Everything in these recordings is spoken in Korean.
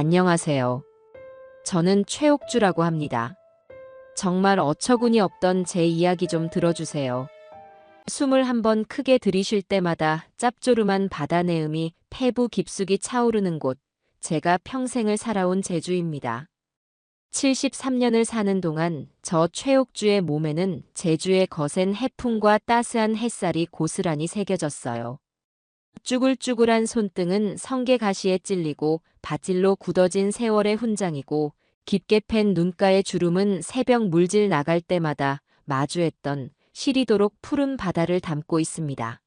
안녕하세요. 저는 최옥주라고 합니다. 정말 어처구니 없던 제 이야기 좀 들어주세요. 숨을 한번 크게 들이쉴 때마다 짭조름한 바다 내음이 폐부 깊숙이 차오르는 곳, 제가 평생을 살아온 제주입니다. 73년을 사는 동안 저 최옥주의 몸에는 제주의 거센 해풍과 따스한 햇살이 고스란히 새겨졌어요. 쭈글쭈글한 손등은 성게가시에 찔리고 바질로 굳어진 세월의 훈장이고, 깊게 팬 눈가의 주름은 새벽 물질 나갈 때마다 마주했던 시리도록 푸른 바다를 담고 있습니다.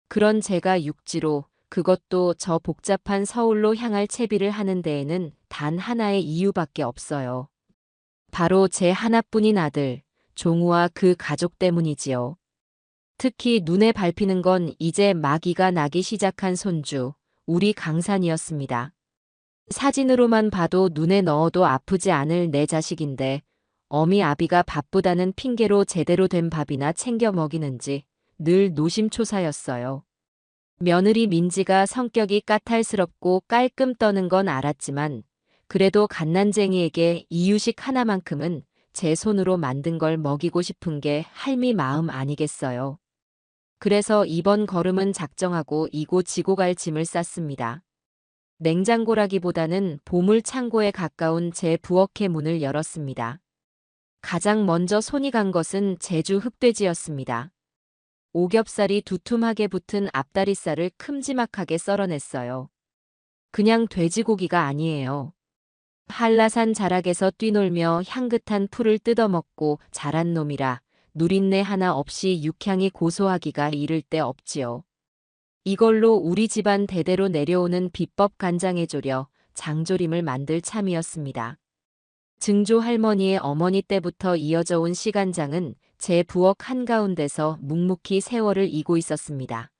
그런 제가 육지로, 그것도 저 복잡한 서울로 향할 채비를 하는 데에는 단 하나의 이유밖에 없어요. 바로 제 하나뿐인 아들, 종우와 그 가족 때문이지요. 특히 눈에 밟히는 건 이제 마기가 나기 시작한 손주, 우리 강산이었습니다. 사진으로만 봐도 눈에 넣어도 아프지 않을 내 자식인데, 어미 아비가 바쁘다는 핑계로 제대로 된 밥이나 챙겨 먹이는지 늘 노심초사였어요. 며느리 민지가 성격이 까탈스럽고 깔끔 떠는 건 알았지만, 그래도 갓난쟁이에게 이유식 하나만큼은 제 손으로 만든 걸 먹이고 싶은 게 할미 마음 아니겠어요. 그래서 이번 걸음은 작정하고 이고 지고 갈 짐을 쌌습니다. 냉장고라기보다는 보물 창고에 가까운 제 부엌의 문을 열었습니다. 가장 먼저 손이 간 것은 제주 흑돼지였습니다. 오겹살이 두툼하게 붙은 앞다리살을 큼지막하게 썰어냈어요. 그냥 돼지고기가 아니에요. 한라산 자락에서 뛰놀며 향긋한 풀을 뜯어먹고 자란 놈이라 누린내 하나 없이 육향이 고소하기가 이를 데 없지요. 이걸로 우리 집안 대대로 내려오는 비법 간장에 졸여 장조림을 만들 참이었습니다. 증조 할머니의 어머니 때부터 이어져 온 시간장은 제 부엌 한가운데서 묵묵히 세월을 이고 있었습니다.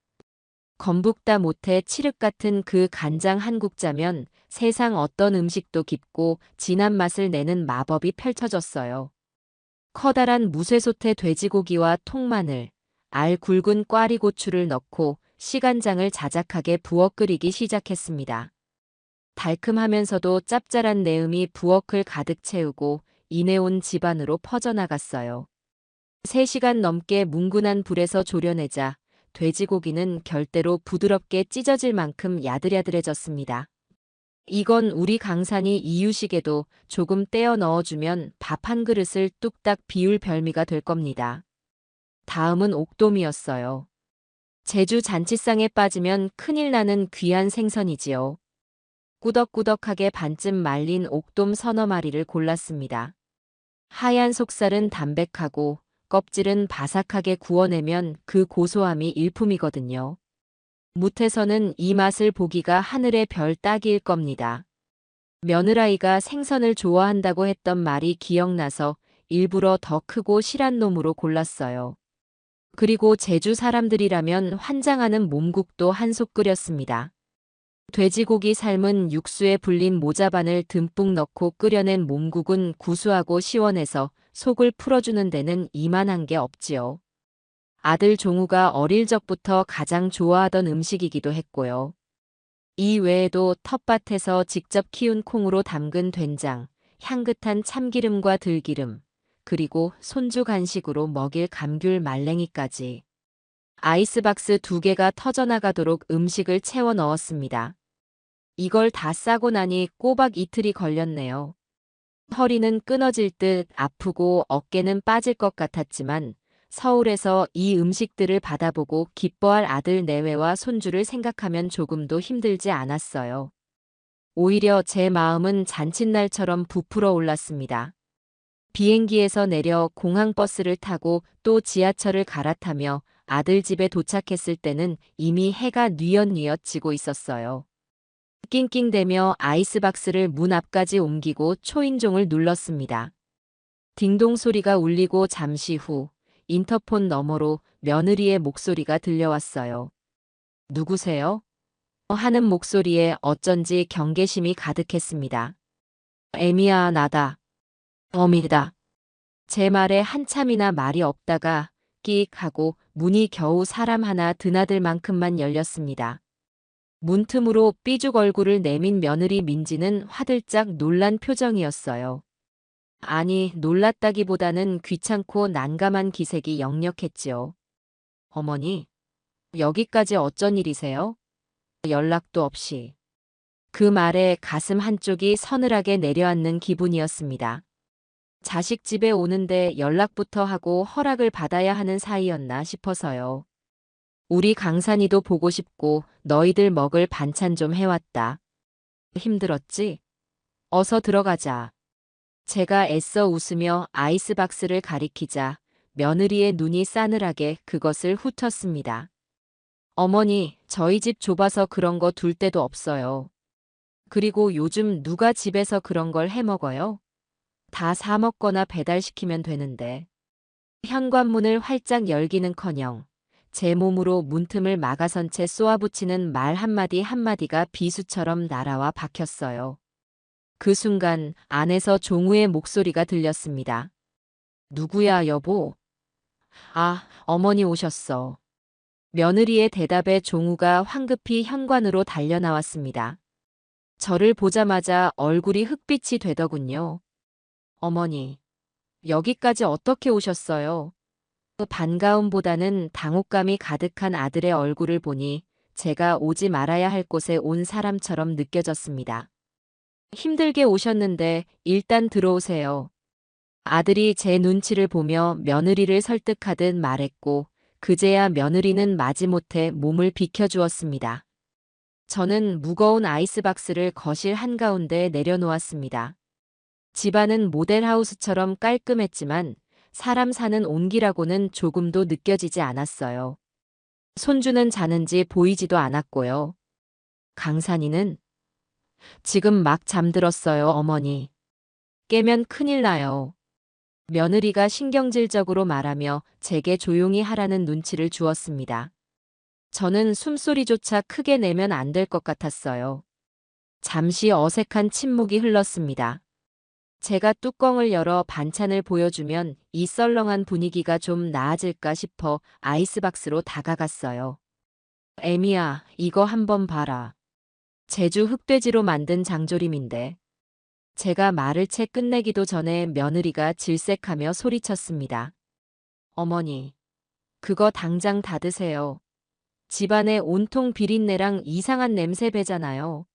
건북다 못해 칠흑 같은 그 간장 한 국자면 세상 어떤 음식도 깊고 진한 맛을 내는 마법이 펼쳐졌어요. 커다란 무쇠솥에 돼지고기와 통마늘, 알 굵은 꽈리고추를 넣고 시간장을 자작하게 부어 끓이기 시작했습니다. 달큼하면서도 짭짤한 내음이 부엌을 가득 채우고 이내 온 집안으로 퍼져나갔어요. 3시간 넘게 뭉근한 불에서 졸여내자 돼지고기는 결대로 부드럽게 찢어질 만큼 야들야들해졌습니다. 이건 우리 강산이 이유식에도 조금 떼어 넣어주면 밥 한 그릇을 뚝딱 비울 별미가 될 겁니다. 다음은 옥돔이었어요. 제주 잔치상에 빠지면 큰일 나는 귀한 생선이지요. 꾸덕꾸덕하게 반쯤 말린 옥돔 서너 마리를 골랐습니다. 하얀 속살은 담백하고 껍질은 바삭하게 구워내면 그 고소함이 일품이거든요. 무태서는 이 맛을 보기가 하늘의 별 따기일 겁니다. 며느라이가 생선을 좋아한다고 했던 말이 기억나서 일부러 더 크고 실한 놈으로 골랐어요. 그리고 제주 사람들이라면 환장하는 몸국도 한솥 끓였습니다. 돼지고기 삶은 육수에 불린 모자반을 듬뿍 넣고 끓여낸 몸국은 구수하고 시원해서 속을 풀어주는 데는 이만한 게 없지요. 아들 종우가 어릴 적부터 가장 좋아하던 음식이기도 했고요. 이 외에도 텃밭에서 직접 키운 콩으로 담근 된장, 향긋한 참기름과 들기름, 그리고 손주 간식으로 먹일 감귤 말랭이까지. 아이스박스 2개가 터져나가도록 음식을 채워 넣었습니다. 이걸 다 싸고 나니 꼬박 이틀이 걸렸네요. 허리는 끊어질 듯 아프고 어깨는 빠질 것 같았지만 서울에서 이 음식들을 받아보고 기뻐할 아들 내외와 손주를 생각하면 조금도 힘들지 않았어요. 오히려 제 마음은 잔칫날처럼 부풀어 올랐습니다. 비행기에서 내려 공항버스를 타고 또 지하철을 갈아타며 아들 집에 도착했을 때는 이미 해가 뉘엿뉘엿 지고 있었어요. 낑낑대며 아이스박스를 문 앞까지 옮기고 초인종을 눌렀습니다. 딩동 소리가 울리고 잠시 후 인터폰 너머로 며느리의 목소리가 들려왔어요. 누구세요? 하는 목소리에 어쩐지 경계심이 가득했습니다. 애미야, 나다. 어미다. 제 말에 한참이나 말이 없다가 끽 하고 문이 겨우 사람 하나 드나들 만큼만 열렸습니다. 문틈으로 삐죽 얼굴을 내민 며느리 민지는 화들짝 놀란 표정이었어요. 아니, 놀랐다기보다는 귀찮고 난감한 기색이 역력했지요. 어머니, 여기까지 어쩐 일이세요? 연락도 없이. 그 말에 가슴 한쪽이 서늘하게 내려앉는 기분이었습니다. 자식 집에 오는데 연락부터 하고 허락을 받아야 하는 사이였나 싶어서요. 우리 강산이도 보고 싶고 너희들 먹을 반찬 좀 해왔다. 힘들었지? 어서 들어가자. 제가 애써 웃으며 아이스박스를 가리키자 며느리의 눈이 싸늘하게 그것을 훑었습니다. 어머니, 저희 집 좁아서 그런 거 둘 데도 없어요. 그리고 요즘 누가 집에서 그런 걸 해 먹어요? 다 사 먹거나 배달시키면 되는데. 현관문을 활짝 열기는커녕 제 몸으로 문틈을 막아선 채 쏘아붙이는 말 한마디 한마디가 비수처럼 날아와 박혔어요. 그 순간 안에서 종우의 목소리가 들렸습니다. 누구야, 여보? 아, 어머니 오셨어. 며느리의 대답에 종우가 황급히 현관으로 달려나왔습니다. 저를 보자마자 얼굴이 흑빛이 되더군요. 어머니, 여기까지 어떻게 오셨어요? 그 반가움보다는 당혹감이 가득한 아들의 얼굴을 보니 제가 오지 말아야 할 곳에 온 사람처럼 느껴졌습니다. 힘들게 오셨는데 일단 들어오세요. 아들이 제 눈치를 보며 며느리를 설득하듯 말했고 그제야 며느리는 마지못해 몸을 비켜주었습니다. 저는 무거운 아이스박스를 거실 한가운데 내려놓았습니다. 집안은 모델하우스처럼 깔끔했지만 사람 사는 온기라고는 조금도 느껴지지 않았어요. 손주는 자는지 보이지도 않았고요. 강산이는 지금 막 잠들었어요, 어머니. 깨면 큰일 나요. 며느리가 신경질적으로 말하며 제게 조용히 하라는 눈치를 주었습니다. 저는 숨소리조차 크게 내면 안 될 것 같았어요. 잠시 어색한 침묵이 흘렀습니다. 제가 뚜껑을 열어 반찬을 보여주면 이 썰렁한 분위기가 좀 나아질까 싶어 아이스박스로 다가갔어요. 애미야, 이거 한번 봐라. 제주 흑돼지로 만든 장조림인데. 제가 말을 채 끝내기도 전에 며느리가 질색하며 소리쳤습니다. 어머니, 그거 당장 다 드세요. 집안에 온통 비린내랑 이상한 냄새 배잖아요.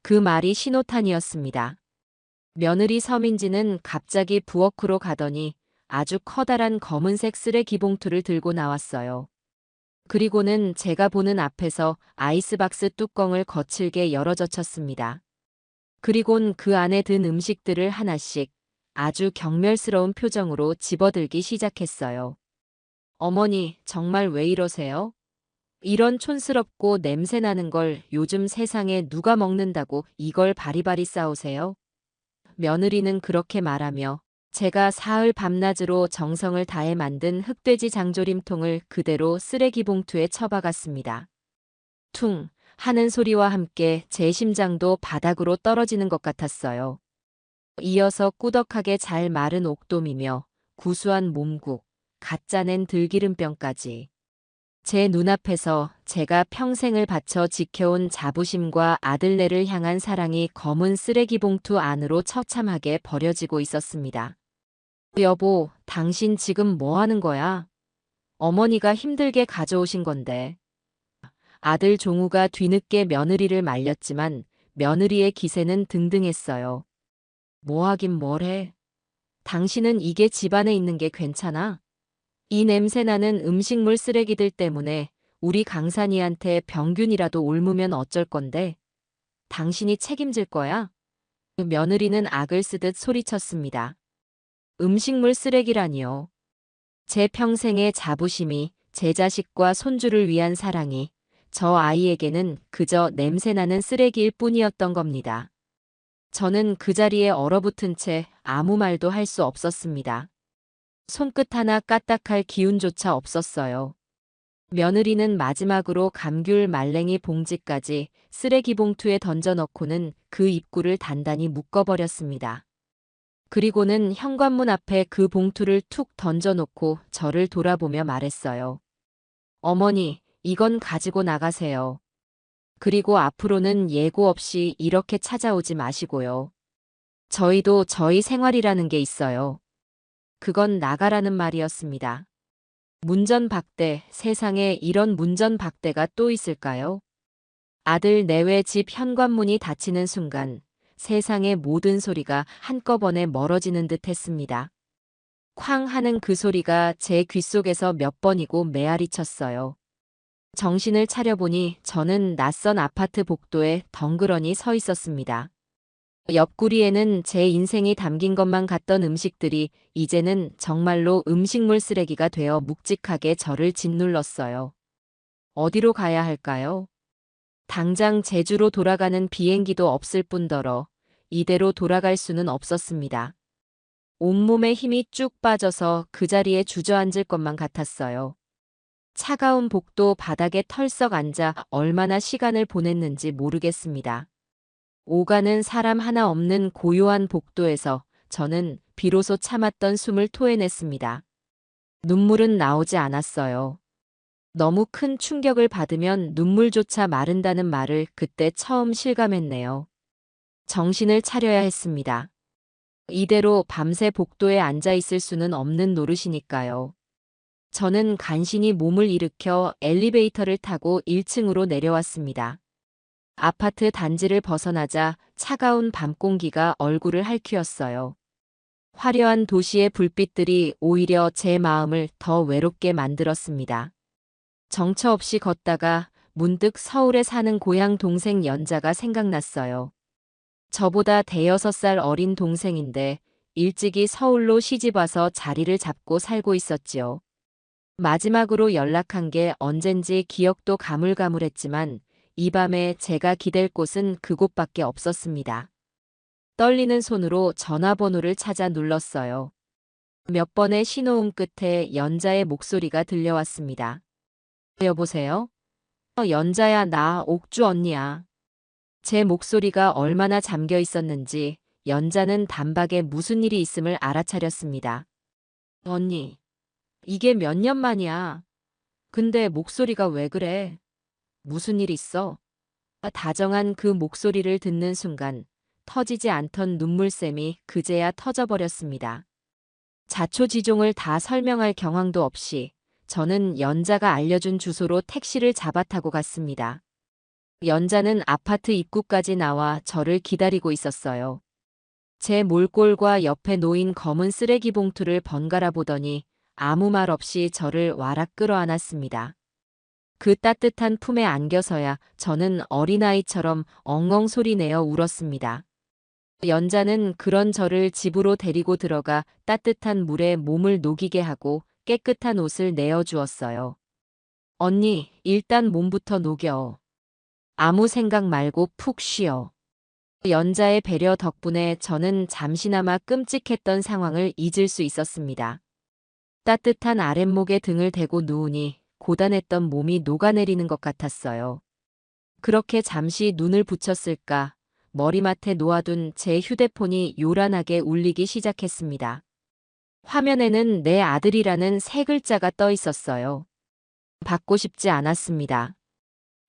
그 말이 신호탄이었습니다. 며느리 서민지는 갑자기 부엌으로 가더니 아주 커다란 검은색 쓰레기 봉투를 들고 나왔어요. 그리고는 제가 보는 앞에서 아이스박스 뚜껑을 거칠게 열어젖혔습니다. 그리곤 그 안에 든 음식들을 하나씩 아주 경멸스러운 표정으로 집어들기 시작했어요. 어머니, 정말 왜 이러세요? 이런 촌스럽고 냄새나는 걸 요즘 세상에 누가 먹는다고 이걸 바리바리 싸우세요? 며느리는 그렇게 말하며 제가 사흘 밤낮으로 정성을 다해 만든 흑돼지 장조림통을 그대로 쓰레기 봉투에 처박았습니다. 퉁 하는 소리와 함께 제 심장도 바닥으로 떨어지는 것 같았어요. 이어서 꾸덕하게 잘 마른 옥돔이며 구수한 몸국, 갓 짜낸 들기름병까지. 제 눈앞에서 제가 평생을 바쳐 지켜온 자부심과 아들네를 향한 사랑이 검은 쓰레기 봉투 안으로 처참하게 버려지고 있었습니다. 여보, 당신 지금 뭐 하는 거야? 어머니가 힘들게 가져오신 건데. 아들 종우가 뒤늦게 며느리를 말렸지만 며느리의 기세는 등등했어요. 뭐 하긴 뭘 해. 당신은 이게 집안에 있는 게 괜찮아? 이 냄새나는 음식물 쓰레기들 때문에 우리 강산이한테 병균이라도 옮으면 어쩔 건데? 당신이 책임질 거야? 며느리는 악을 쓰듯 소리쳤습니다. 음식물 쓰레기라니요. 제 평생의 자부심이, 제 자식과 손주를 위한 사랑이 저 아이에게는 그저 냄새나는 쓰레기일 뿐이었던 겁니다. 저는 그 자리에 얼어붙은 채 아무 말도 할 수 없었습니다. 손끝 하나 까딱할 기운조차 없었어요. 며느리는 마지막으로 감귤 말랭이 봉지까지 쓰레기 봉투에 던져넣고는 그 입구를 단단히 묶어버렸습니다. 그리고는 현관문 앞에 그 봉투를 툭 던져놓고 저를 돌아보며 말했어요. 어머니, 이건 가지고 나가세요. 그리고 앞으로는 예고 없이 이렇게 찾아오지 마시고요. 저희도 저희 생활이라는 게 있어요. 그건 나가라는 말이었습니다. 문전박대, 세상에 이런 문전박대가 또 있을까요? 아들 내외 집 현관문이 닫히는 순간 세상의 모든 소리가 한꺼번에 멀어지는 듯 했습니다. 쾅 하는 그 소리가 제 귓속에서 몇 번이고 메아리 쳤어요. 정신을 차려보니 저는 낯선 아파트 복도에 덩그러니 서 있었습니다. 옆구리에는 제 인생이 담긴 것만 같던 음식들이 이제는 정말로 음식물 쓰레기가 되어 묵직하게 저를 짓눌렀어요. 어디로 가야 할까요? 당장 제주로 돌아가는 비행기도 없을 뿐더러 이대로 돌아갈 수는 없었습니다. 온몸에 힘이 쭉 빠져서 그 자리에 주저앉을 것만 같았어요. 차가운 복도 바닥에 털썩 앉아 얼마나 시간을 보냈는지 모르겠습니다. 오가는 사람 하나 없는 고요한 복도에서 저는 비로소 참았던 숨을 토해냈습니다. 눈물은 나오지 않았어요. 너무 큰 충격을 받으면 눈물조차 마른다는 말을 그때 처음 실감했네요. 정신을 차려야 했습니다. 이대로 밤새 복도에 앉아 있을 수는 없는 노릇이니까요. 저는 간신히 몸을 일으켜 엘리베이터를 타고 1층으로 내려왔습니다. 아파트 단지를 벗어나자 차가운 밤 공기가 얼굴을 할퀴었어요. 화려한 도시의 불빛들이 오히려 제 마음을 더 외롭게 만들었습니다. 정처 없이 걷다가 문득 서울에 사는 고향 동생 연자가 생각났어요. 저보다 대여섯 살 어린 동생인데 일찍이 서울로 시집와서 자리를 잡고 살고 있었지요. 마지막으로 연락한 게 언젠지 기억도 가물가물했지만 이 밤에 제가 기댈 곳은 그곳밖에 없었습니다. 떨리는 손으로 전화번호를 찾아 눌렀어요. 몇 번의 신호음 끝에 연자의 목소리가 들려왔습니다. 여보세요? 연자야, 나 옥주 언니야. 제 목소리가 얼마나 잠겨 있었는지 연자는 단박에 무슨 일이 있음을 알아차렸습니다. 언니, 이게 몇 년 만이야. 근데 목소리가 왜 그래? 무슨 일 있어? 다정한 그 목소리를 듣는 순간 터지지 않던 눈물샘이 그제야 터져버렸습니다. 자초지종을 다 설명할 경황도 없이 저는 연자가 알려준 주소로 택시를 잡아 타고 갔습니다. 연자는 아파트 입구까지 나와 저를 기다리고 있었어요. 제 몰골과 옆에 놓인 검은 쓰레기 봉투를 번갈아 보더니 아무 말 없이 저를 와락 끌어안았습니다. 그 따뜻한 품에 안겨서야 저는 어린아이처럼 엉엉 소리내어 울었습니다. 연자는 그런 저를 집으로 데리고 들어가 따뜻한 물에 몸을 녹이게 하고 깨끗한 옷을 내어주었어요. 언니, 일단 몸부터 녹여. 아무 생각 말고 푹 쉬어. 연자의 배려 덕분에 저는 잠시나마 끔찍했던 상황을 잊을 수 있었습니다. 따뜻한 아랫목에 등을 대고 누우니 고단했던 몸이 녹아내리는 것 같았어요. 그렇게 잠시 눈을 붙였을까 머리맡에 놓아둔 제 휴대폰이 요란하게 울리기 시작했습니다. 화면에는 내 아들이라는 세 글자가 떠 있었어요. 받고 싶지 않았습니다.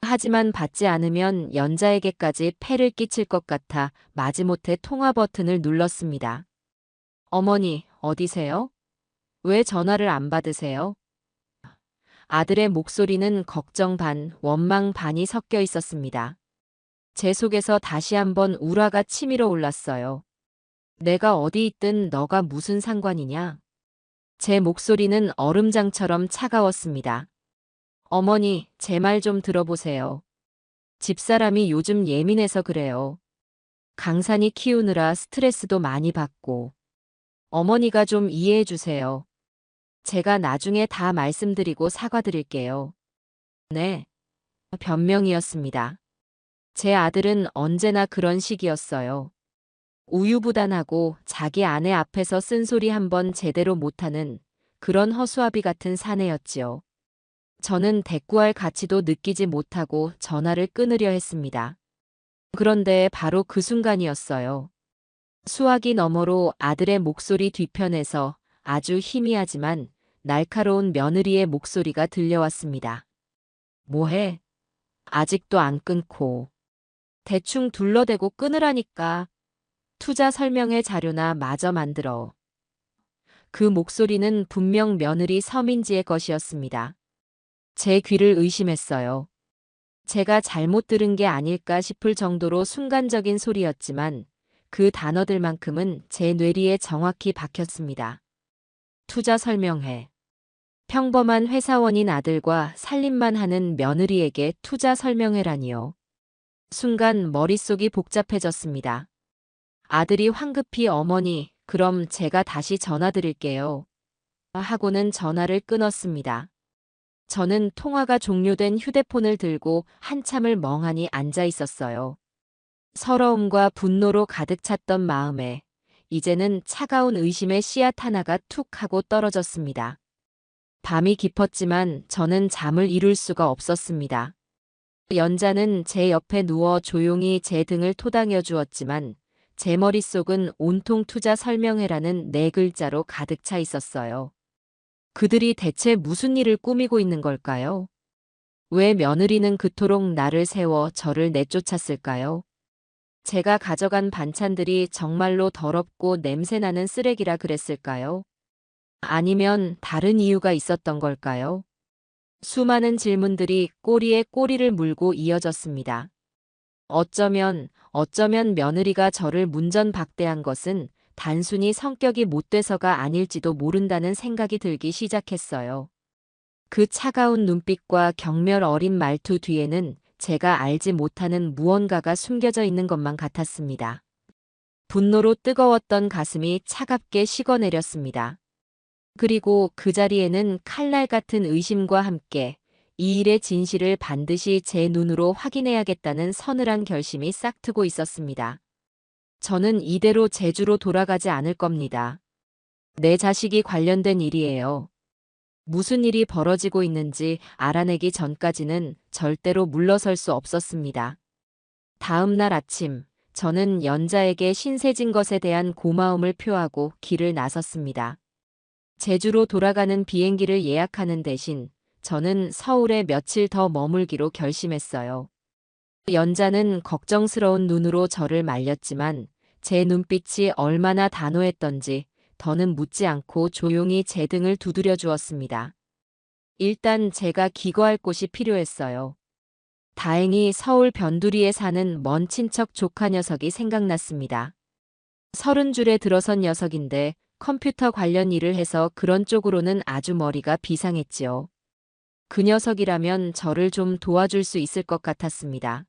하지만 받지 않으면 연자에게까지 폐를 끼칠 것 같아 마지못해 통화 버튼을 눌렀습니다. 어머니, 어디세요? 왜 전화를 안 받으세요? 아들의 목소리는 걱정 반, 원망 반이 섞여 있었습니다. 제 속에서 다시 한번 울화가 치밀어 올랐어요. 내가 어디 있든 너가 무슨 상관이냐? 제 목소리는 얼음장처럼 차가웠습니다. 어머니, 제 말 좀 들어보세요. 집사람이 요즘 예민해서 그래요. 강산이 키우느라 스트레스도 많이 받고. 어머니가 좀 이해해 주세요. 제가 나중에 다 말씀드리고 사과드릴게요. 네. 변명이었습니다. 제 아들은 언제나 그런 식이었어요. 우유부단하고 자기 아내 앞에서 쓴소리 한번 제대로 못하는 그런 허수아비 같은 사내였지요. 저는 대꾸할 가치도 느끼지 못하고 전화를 끊으려 했습니다. 그런데 바로 그 순간이었어요. 수화기 너머로 아들의 목소리 뒤편에서 아주 희미하지만 날카로운 며느리의 목소리가 들려왔습니다. 뭐해? 아직도 안 끊고. 대충 둘러대고 끊으라니까. 투자 설명회 자료나 마저 만들어. 그 목소리는 분명 며느리 서민지의 것이었습니다. 제 귀를 의심했어요. 제가 잘못 들은 게 아닐까 싶을 정도로 순간적인 소리였지만 그 단어들만큼은 제 뇌리에 정확히 박혔습니다. 투자 설명회. 평범한 회사원인 아들과 살림만 하는 며느리에게 투자 설명회라니요. 순간 머릿속이 복잡해졌습니다. 아들이 황급히 어머니, 그럼 제가 다시 전화드릴게요. 하고는 전화를 끊었습니다. 저는 통화가 종료된 휴대폰을 들고 한참을 멍하니 앉아 있었어요. 서러움과 분노로 가득 찼던 마음에 이제는 차가운 의심의 씨앗 하나가 툭 하고 떨어졌습니다. 밤이 깊었지만 저는 잠을 이룰 수가 없었습니다. 연자는 제 옆에 누워 조용히 제 등을 토당여 주었지만 제 머릿속은 온통 투자 설명회라는 네 글자로 가득 차 있었어요. 그들이 대체 무슨 일을 꾸미고 있는 걸까요? 왜 며느리는 그토록 나를 세워 저를 내쫓았을까요? 제가 가져간 반찬들이 정말로 더럽고 냄새나는 쓰레기라 그랬을까요? 아니면 다른 이유가 있었던 걸까요? 수많은 질문들이 꼬리에 꼬리를 물고 이어졌습니다. 어쩌면 며느리가 저를 문전박대한 것은 단순히 성격이 못돼서가 아닐지도 모른다는 생각이 들기 시작했어요. 그 차가운 눈빛과 경멸 어린 말투 뒤에는 제가 알지 못하는 무언가가 숨겨져 있는 것만 같았습니다. 분노로 뜨거웠던 가슴이 차갑게 식어내렸습니다. 그리고 그 자리에는 칼날 같은 의심과 함께 이 일의 진실을 반드시 제 눈으로 확인해야겠다는 서늘한 결심이 싹트고 있었습니다. 저는 이대로 제주로 돌아가지 않을 겁니다. 내 자식이 관련된 일이에요. 무슨 일이 벌어지고 있는지 알아내기 전까지는 절대로 물러설 수 없었습니다. 다음 날 아침, 저는 연자에게 신세진 것에 대한 고마움을 표하고 길을 나섰습니다. 제주로 돌아가는 비행기를 예약하는 대신 저는 서울에 며칠 더 머물기로 결심했어요. 연자는 걱정스러운 눈으로 저를 말렸지만 제 눈빛이 얼마나 단호했던지 더는 묻지 않고 조용히 제 등을 두드려 주었습니다. 일단 제가 기거할 곳이 필요했어요. 다행히 서울 변두리에 사는 먼 친척 조카 녀석이 생각났습니다. 30줄에 들어선 녀석인데 컴퓨터 관련 일을 해서 그런 쪽으로는 아주 머리가 비상했지요. 그 녀석이라면 저를 좀 도와줄 수 있을 것 같았습니다.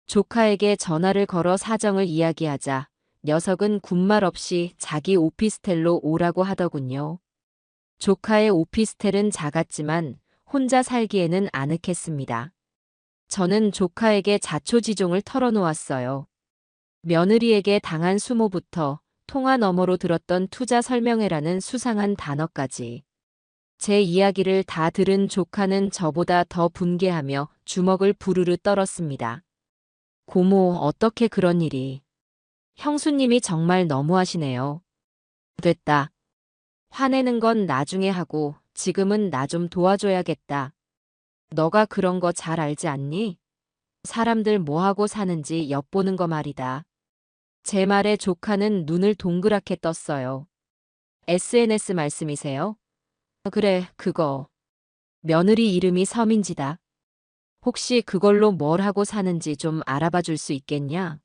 조카에게 전화를 걸어 사정을 이야기하자 녀석은 군말 없이 자기 오피스텔로 오라고 하더군요. 조카의 오피스텔은 작았지만 혼자 살기에는 아늑했습니다. 저는 조카에게 자초지종을 털어놓았어요. 며느리에게 당한 수모부터 통화 너머로 들었던 투자 설명회라는 수상한 단어까지. 제 이야기를 다 들은 조카는 저보다 더 분개하며 주먹을 부르르 떨었습니다. 고모, 어떻게 그런 일이. 형수님이 정말 너무하시네요. 됐다. 화내는 건 나중에 하고 지금은 나 좀 도와줘야겠다. 너가 그런 거 잘 알지 않니? 사람들 뭐하고 사는지 엿보는 거 말이다. 제 말에 조카는 눈을 동그랗게 떴어요. SNS 말씀이세요? 그래, 그거. 며느리 이름이 서민지다. 혹시 그걸로 뭘 하고 사는지 좀 알아봐 줄 수 있겠냐?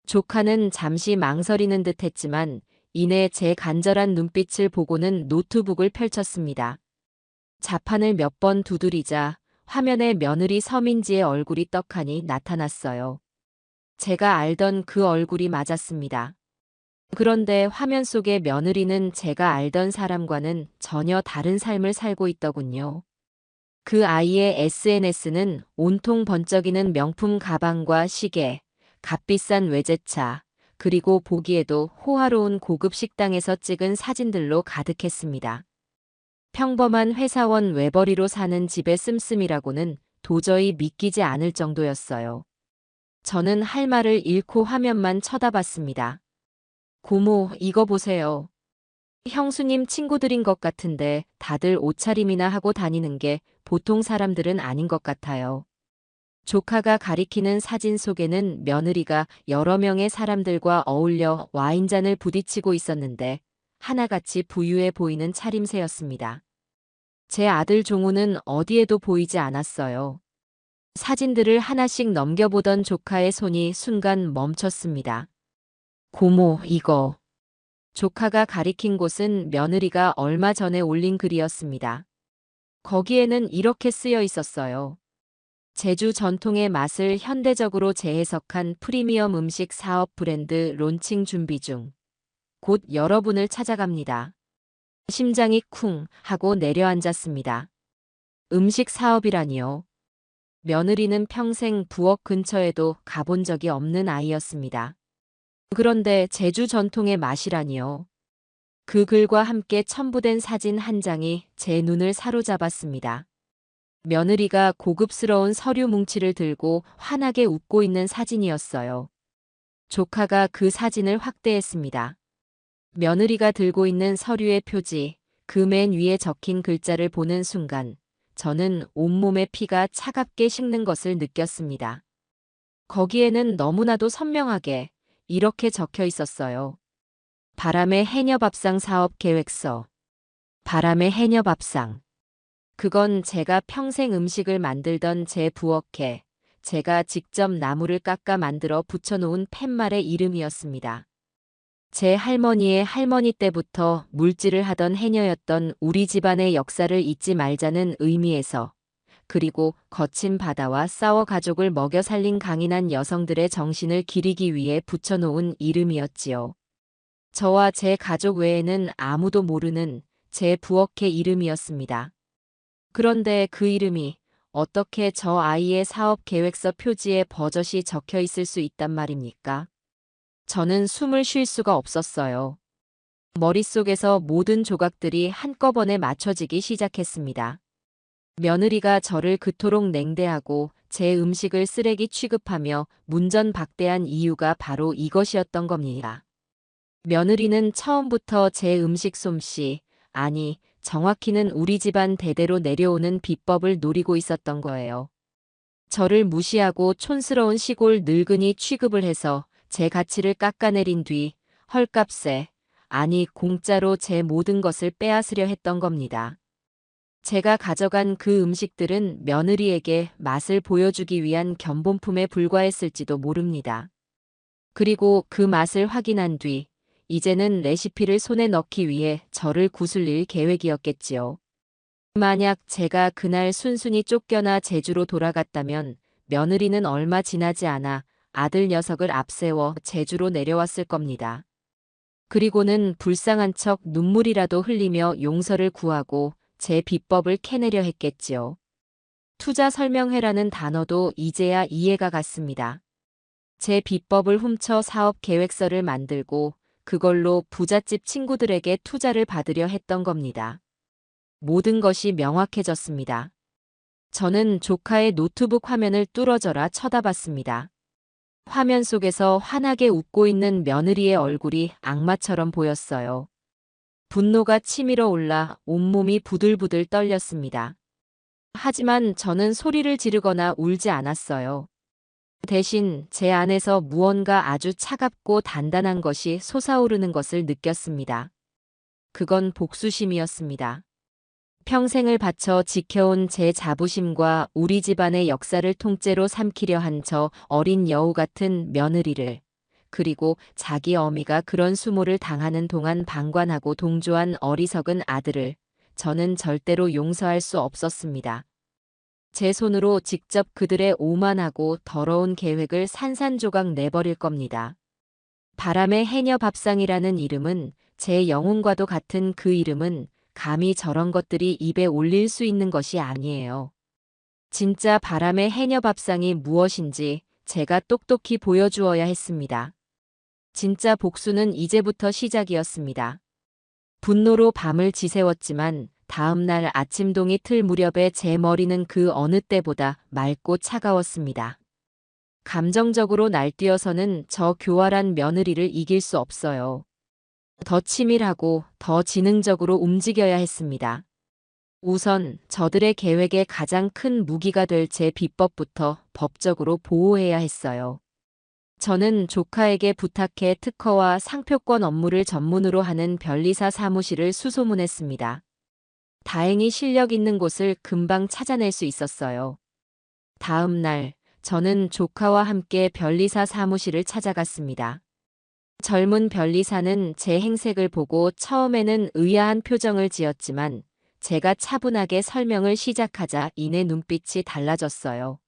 조카는 잠시 망설이는 듯 했지만 이내 제 간절한 눈빛을 보고는 노트북을 펼쳤습니다. 자판을 몇 번 두드리자 화면에 며느리 서민지의 얼굴이 떡하니 나타났어요. 제가 알던 그 얼굴이 맞았습니다. 그런데 화면 속의 며느리는 제가 알던 사람과는 전혀 다른 삶을 살고 있더군요. 그 아이의 SNS는 온통 번쩍이는 명품 가방과 시계, 값비싼 외제차, 그리고 보기에도 호화로운 고급 식당에서 찍은 사진들로 가득했습니다. 평범한 회사원 외벌이로 사는 집의 씀씀이라고는 도저히 믿기지 않을 정도였어요. 저는 할 말을 잃고 화면만 쳐다봤습니다. 고모, 이거 보세요. 형수님 친구들인 것 같은데 다들 옷차림이나 하고 다니는 게 보통 사람들은 아닌 것 같아요. 조카가 가리키는 사진 속에는 며느리가 여러 명의 사람들과 어울려 와인잔을 부딪히고 있었는데 하나같이 부유해 보이는 차림새였습니다. 제 아들 종우는 어디에도 보이지 않았어요. 사진들을 하나씩 넘겨보던 조카의 손이 순간 멈췄습니다. 고모, 이거. 조카가 가리킨 곳은 며느리가 얼마 전에 올린 글이었습니다. 거기에는 이렇게 쓰여 있었어요. 제주 전통의 맛을 현대적으로 재해석한 프리미엄 음식 사업 브랜드 론칭 준비 중. 곧 여러분을 찾아갑니다. 심장이 쿵 하고 내려앉았습니다. 음식 사업이라니요. 며느리는 평생 부엌 근처에도 가본 적이 없는 아이였습니다. 그런데 제주 전통의 맛이라니요. 그 글과 함께 첨부된 사진 한 장이 제 눈을 사로잡았습니다. 며느리가 고급스러운 서류 뭉치를 들고 환하게 웃고 있는 사진이었어요. 조카가 그 사진을 확대했습니다. 며느리가 들고 있는 서류의 표지, 그 맨 위에 적힌 글자를 보는 순간 저는 온몸의 피가 차갑게 식는 것을 느꼈습니다. 거기에는 너무나도 선명하게 이렇게 적혀 있었어요. 바람의 해녀밥상 사업 계획서. 바람의 해녀밥상. 그건 제가 평생 음식을 만들던 제 부엌에 제가 직접 나무를 깎아 만들어 붙여놓은 팻말의 이름이었습니다. 제 할머니의 할머니 때부터 물질을 하던 해녀였던 우리 집안의 역사를 잊지 말자는 의미에서, 그리고 거친 바다와 싸워 가족을 먹여 살린 강인한 여성들의 정신을 기리기 위해 붙여놓은 이름이었지요. 저와 제 가족 외에는 아무도 모르는 제 부엌의 이름이었습니다. 그런데 그 이름이 어떻게 저 아이의 사업 계획서 표지에 버젓이 적혀 있을 수 있단 말입니까? 저는 숨을 쉴 수가 없었어요. 머릿속에서 모든 조각들이 한꺼번에 맞춰지기 시작했습니다. 며느리가 저를 그토록 냉대하고 제 음식을 쓰레기 취급하며 문전박대한 이유가 바로 이것이었던 겁니다. 며느리는 처음부터 제 음식 솜씨, 아니, 정확히는 우리 집안 대대로 내려오는 비법을 노리고 있었던 거예요. 저를 무시하고 촌스러운 시골 늙은이 취급을 해서 제 가치를 깎아내린 뒤 헐값에, 아니 공짜로 제 모든 것을 빼앗으려 했던 겁니다. 제가 가져간 그 음식들은 며느리에게 맛을 보여주기 위한 견본품에 불과했을지도 모릅니다. 그리고 그 맛을 확인한 뒤 이제는 레시피를 손에 넣기 위해 저를 구슬릴 계획이었겠지요. 만약 제가 그날 순순히 쫓겨나 제주로 돌아갔다면 며느리는 얼마 지나지 않아 아들 녀석을 앞세워 제주로 내려왔을 겁니다. 그리고는 불쌍한 척 눈물이라도 흘리며 용서를 구하고 제 비법을 캐내려 했겠지요. 투자 설명회라는 단어도 이제야 이해가 갔습니다. 제 비법을 훔쳐 사업 계획서를 만들고 그걸로 부잣집 친구들에게 투자를 받으려 했던 겁니다. 모든 것이 명확해졌습니다. 저는 조카의 노트북 화면을 뚫어져라 쳐다봤습니다. 화면 속에서 환하게 웃고 있는 며느리의 얼굴이 악마처럼 보였어요. 분노가 치밀어 올라 온몸이 부들부들 떨렸습니다. 하지만 저는 소리를 지르거나 울지 않았어요. 대신 제 안에서 무언가 아주 차갑고 단단한 것이 솟아오르는 것을 느꼈습니다. 그건 복수심이었습니다. 평생을 바쳐 지켜온 제 자부심과 우리 집안의 역사를 통째로 삼키려 한 저 어린 여우 같은 며느리를, 그리고 자기 어미가 그런 수모를 당하는 동안 방관하고 동조한 어리석은 아들을 저는 절대로 용서할 수 없었습니다. 제 손으로 직접 그들의 오만하고 더러운 계획을 산산조각 내버릴 겁니다. 바람의 해녀 밥상이라는 이름은, 제 영혼과도 같은 그 이름은 감히 저런 것들이 입에 올릴 수 있는 것이 아니에요. 진짜 바람의 해녀 밥상이 무엇인지 제가 똑똑히 보여주어야 했습니다. 진짜 복수는 이제부터 시작이었습니다. 분노로 밤을 지새웠지만 다음 날 아침동이 틀 무렵에 제 머리는 그 어느 때보다 맑고 차가웠습니다. 감정적으로 날뛰어서는 저 교활한 며느리를 이길 수 없어요. 더 치밀하고 더 지능적으로 움직여야 했습니다. 우선 저들의 계획의 가장 큰 무기가 될 제 비법부터 법적으로 보호해야 했어요. 저는 조카에게 부탁해 특허와 상표권 업무를 전문으로 하는 변리사 사무실을 수소문했습니다. 다행히 실력 있는 곳을 금방 찾아낼 수 있었어요. 다음 날, 저는 조카와 함께 변리사 사무실을 찾아갔습니다. 젊은 변리사는 제 행색을 보고 처음에는 의아한 표정을 지었지만 제가 차분하게 설명을 시작하자 이내 눈빛이 달라졌어요.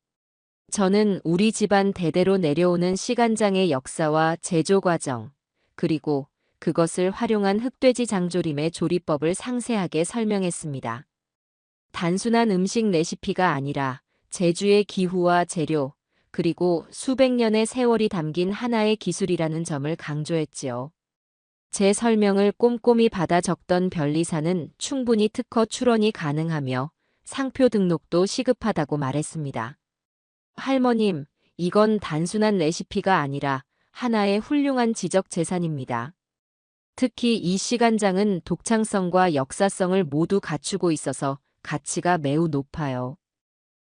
저는 우리 집안 대대로 내려오는 시간장의 역사와 제조 과정, 그리고 그것을 활용한 흑돼지 장조림의 조리법을 상세하게 설명했습니다. 단순한 음식 레시피가 아니라 제주의 기후와 재료, 그리고 수백 년의 세월이 담긴 하나의 기술이라는 점을 강조했지요. 제 설명을 꼼꼼히 받아 적던 변리사는 충분히 특허 출원이 가능하며 상표 등록도 시급하다고 말했습니다. 할머님, 이건 단순한 레시피가 아니라 하나의 훌륭한 지적 재산입니다. 특히 이 시간장은 독창성과 역사성을 모두 갖추고 있어서 가치가 매우 높아요.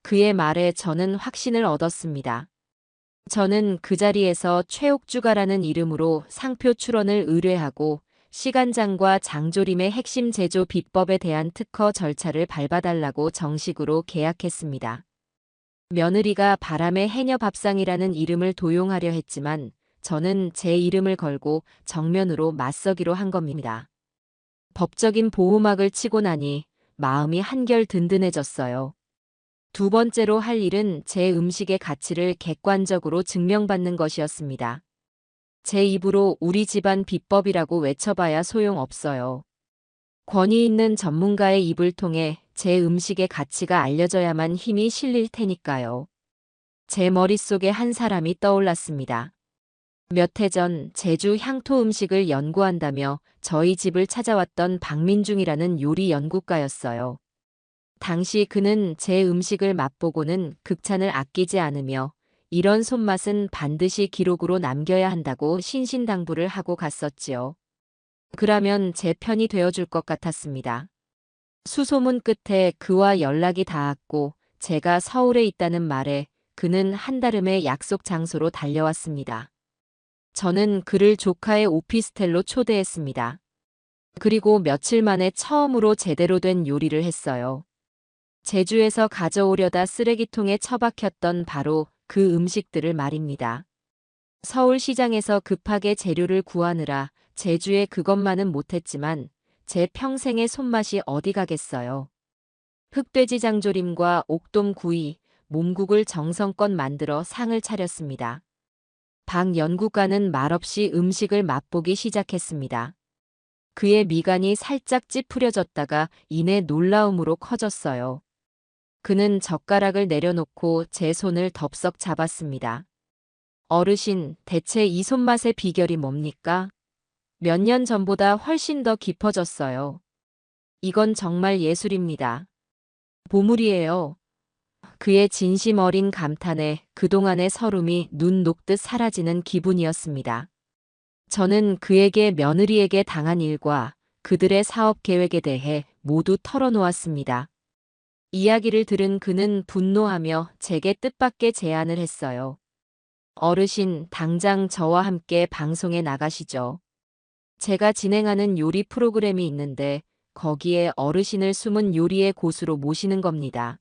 그의 말에 저는 확신을 얻었습니다. 저는 그 자리에서 최옥주가라는 이름으로 상표 출원을 의뢰하고 시간장과 장조림의 핵심 제조 비법에 대한 특허 절차를 밟아달라고 정식으로 계약했습니다. 며느리가 바람의 해녀 밥상이라는 이름을 도용하려 했지만 저는 제 이름을 걸고 정면으로 맞서기로 한 겁니다. 법적인 보호막을 치고 나니 마음이 한결 든든해졌어요. 두 번째로 할 일은 제 음식의 가치를 객관적으로 증명받는 것이었습니다. 제 입으로 우리 집안 비법이라고 외쳐봐야 소용없어요. 권위 있는 전문가의 입을 통해 제 음식의 가치가 알려져야만 힘이 실릴 테니까요. 제 머릿속에 한 사람이 떠올랐습니다. 몇 해 전 제주 향토 음식을 연구한다며 저희 집을 찾아왔던 박민중이라는 요리 연구가였어요. 당시 그는 제 음식을 맛보고는 극찬을 아끼지 않으며 이런 손맛은 반드시 기록으로 남겨야 한다고 신신당부를 하고 갔었지요. 그러면 제 편이 되어줄 것 같았습니다. 수소문 끝에 그와 연락이 닿았고 제가 서울에 있다는 말에 그는 한달음에 약속 장소로 달려왔습니다. 저는 그를 조카의 오피스텔로 초대했습니다. 그리고 며칠 만에 처음으로 제대로 된 요리를 했어요. 제주에서 가져오려다 쓰레기통에 처박혔던 바로 그 음식들을 말입니다. 서울시장에서 급하게 재료를 구하느라 제주에 그것만은 못했지만 제 평생의 손맛이 어디 가겠어요. 흑돼지 장조림과 옥돔구이, 몸국을 정성껏 만들어 상을 차렸습니다. 박 연구가는 말없이 음식을 맛보기 시작했습니다. 그의 미간이 살짝 찌푸려졌다가 이내 놀라움으로 커졌어요. 그는 젓가락을 내려놓고 제 손을 덥석 잡았습니다. 어르신, 대체 이 손맛의 비결이 뭡니까? 몇 년 전보다 훨씬 더 깊어졌어요. 이건 정말 예술입니다. 보물이에요. 그의 진심 어린 감탄에 그동안의 서름이 눈 녹듯 사라지는 기분이었습니다. 저는 그에게 며느리에게 당한 일과 그들의 사업 계획에 대해 모두 털어놓았습니다. 이야기를 들은 그는 분노하며 제게 뜻밖의 제안을 했어요. 어르신, 당장 저와 함께 방송에 나가시죠. 제가 진행하는 요리 프로그램이 있는데 거기에 어르신을 숨은 요리의 고수로 모시는 겁니다.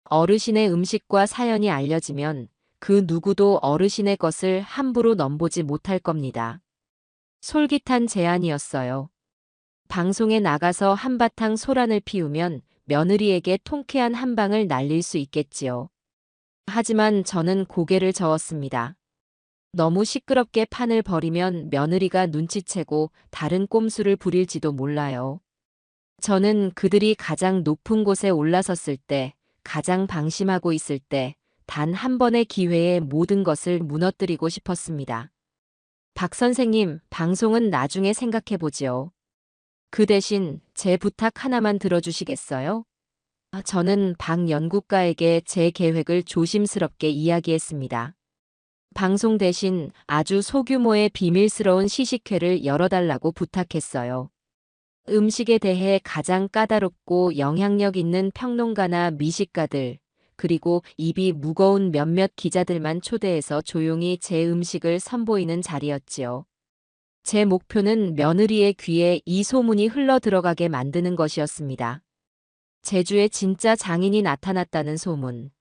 어르신의 음식과 사연이 알려지면 그 누구도 어르신의 것을 함부로 넘보지 못할 겁니다. 솔깃한 제안이었어요. 방송에 나가서 한바탕 소란을 피우면 며느리에게 통쾌한 한 방을 날릴 수 있겠지요. 하지만 저는 고개를 저었습니다. 너무 시끄럽게 판을 벌이면 며느리가 눈치채고 다른 꼼수를 부릴지도 몰라요. 저는 그들이 가장 높은 곳에 올라섰을 때, 가장 방심하고 있을 때, 단 한 번의 기회에 모든 것을 무너뜨리고 싶었습니다. 박 선생님, 방송은 나중에 생각해보지요. 그 대신 제 부탁 하나만 들어주시겠어요? 저는 박 연구가에게 제 계획을 조심스럽게 이야기했습니다. 방송 대신 아주 소규모의 비밀스러운 시식회를 열어달라고 부탁했어요. 음식에 대해 가장 까다롭고 영향력 있는 평론가나 미식가들, 그리고 입이 무거운 몇몇 기자들만 초대해서 조용히 제 음식을 선보이는 자리였지요. 제 목표는 며느리의 귀에 이 소문이 흘러 들어가게 만드는 것이었습니다. 제주에 진짜 장인이 나타났다는 소문.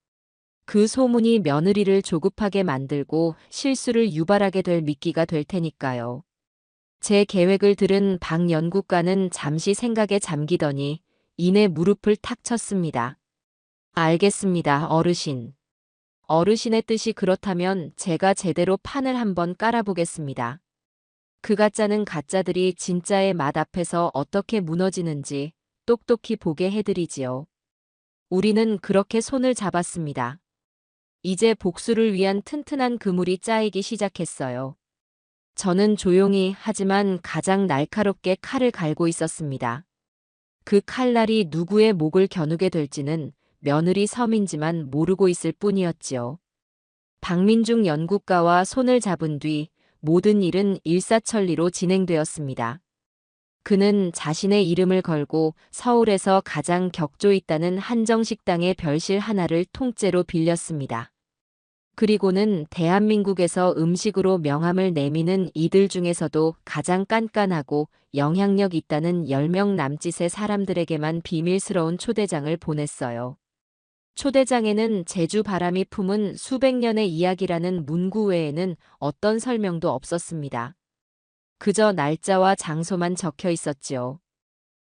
그 소문이 며느리를 조급하게 만들고 실수를 유발하게 될 미끼가 될 테니까요. 제 계획을 들은 박 연구관은 잠시 생각에 잠기더니 이내 무릎을 탁 쳤습니다. 알겠습니다, 어르신. 어르신의 뜻이 그렇다면 제가 제대로 판을 한번 깔아보겠습니다. 그 가짜는 가짜들이 진짜의 맛 앞에서 어떻게 무너지는지 똑똑히 보게 해드리지요. 우리는 그렇게 손을 잡았습니다. 이제 복수를 위한 튼튼한 그물이 짜이기 시작했어요. 저는 조용히 하지만 가장 날카롭게 칼을 갈고 있었습니다. 그 칼날이 누구의 목을 겨누게 될지는 며느리 서민지만 모르고 있을 뿐이었지요. 박민중 연구가와 손을 잡은 뒤 모든 일은 일사천리로 진행되었습니다. 그는 자신의 이름을 걸고 서울에서 가장 격조 있다는 한정식당의 별실 하나를 통째로 빌렸습니다. 그리고는 대한민국에서 음식으로 명함을 내미는 이들 중에서도 가장 깐깐하고 영향력 있다는 10명 남짓의 사람들에게만 비밀스러운 초대장을 보냈어요. 초대장에는 제주 바람이 품은 수백 년의 이야기라는 문구 외에는 어떤 설명도 없었습니다. 그저 날짜와 장소만 적혀 있었지요.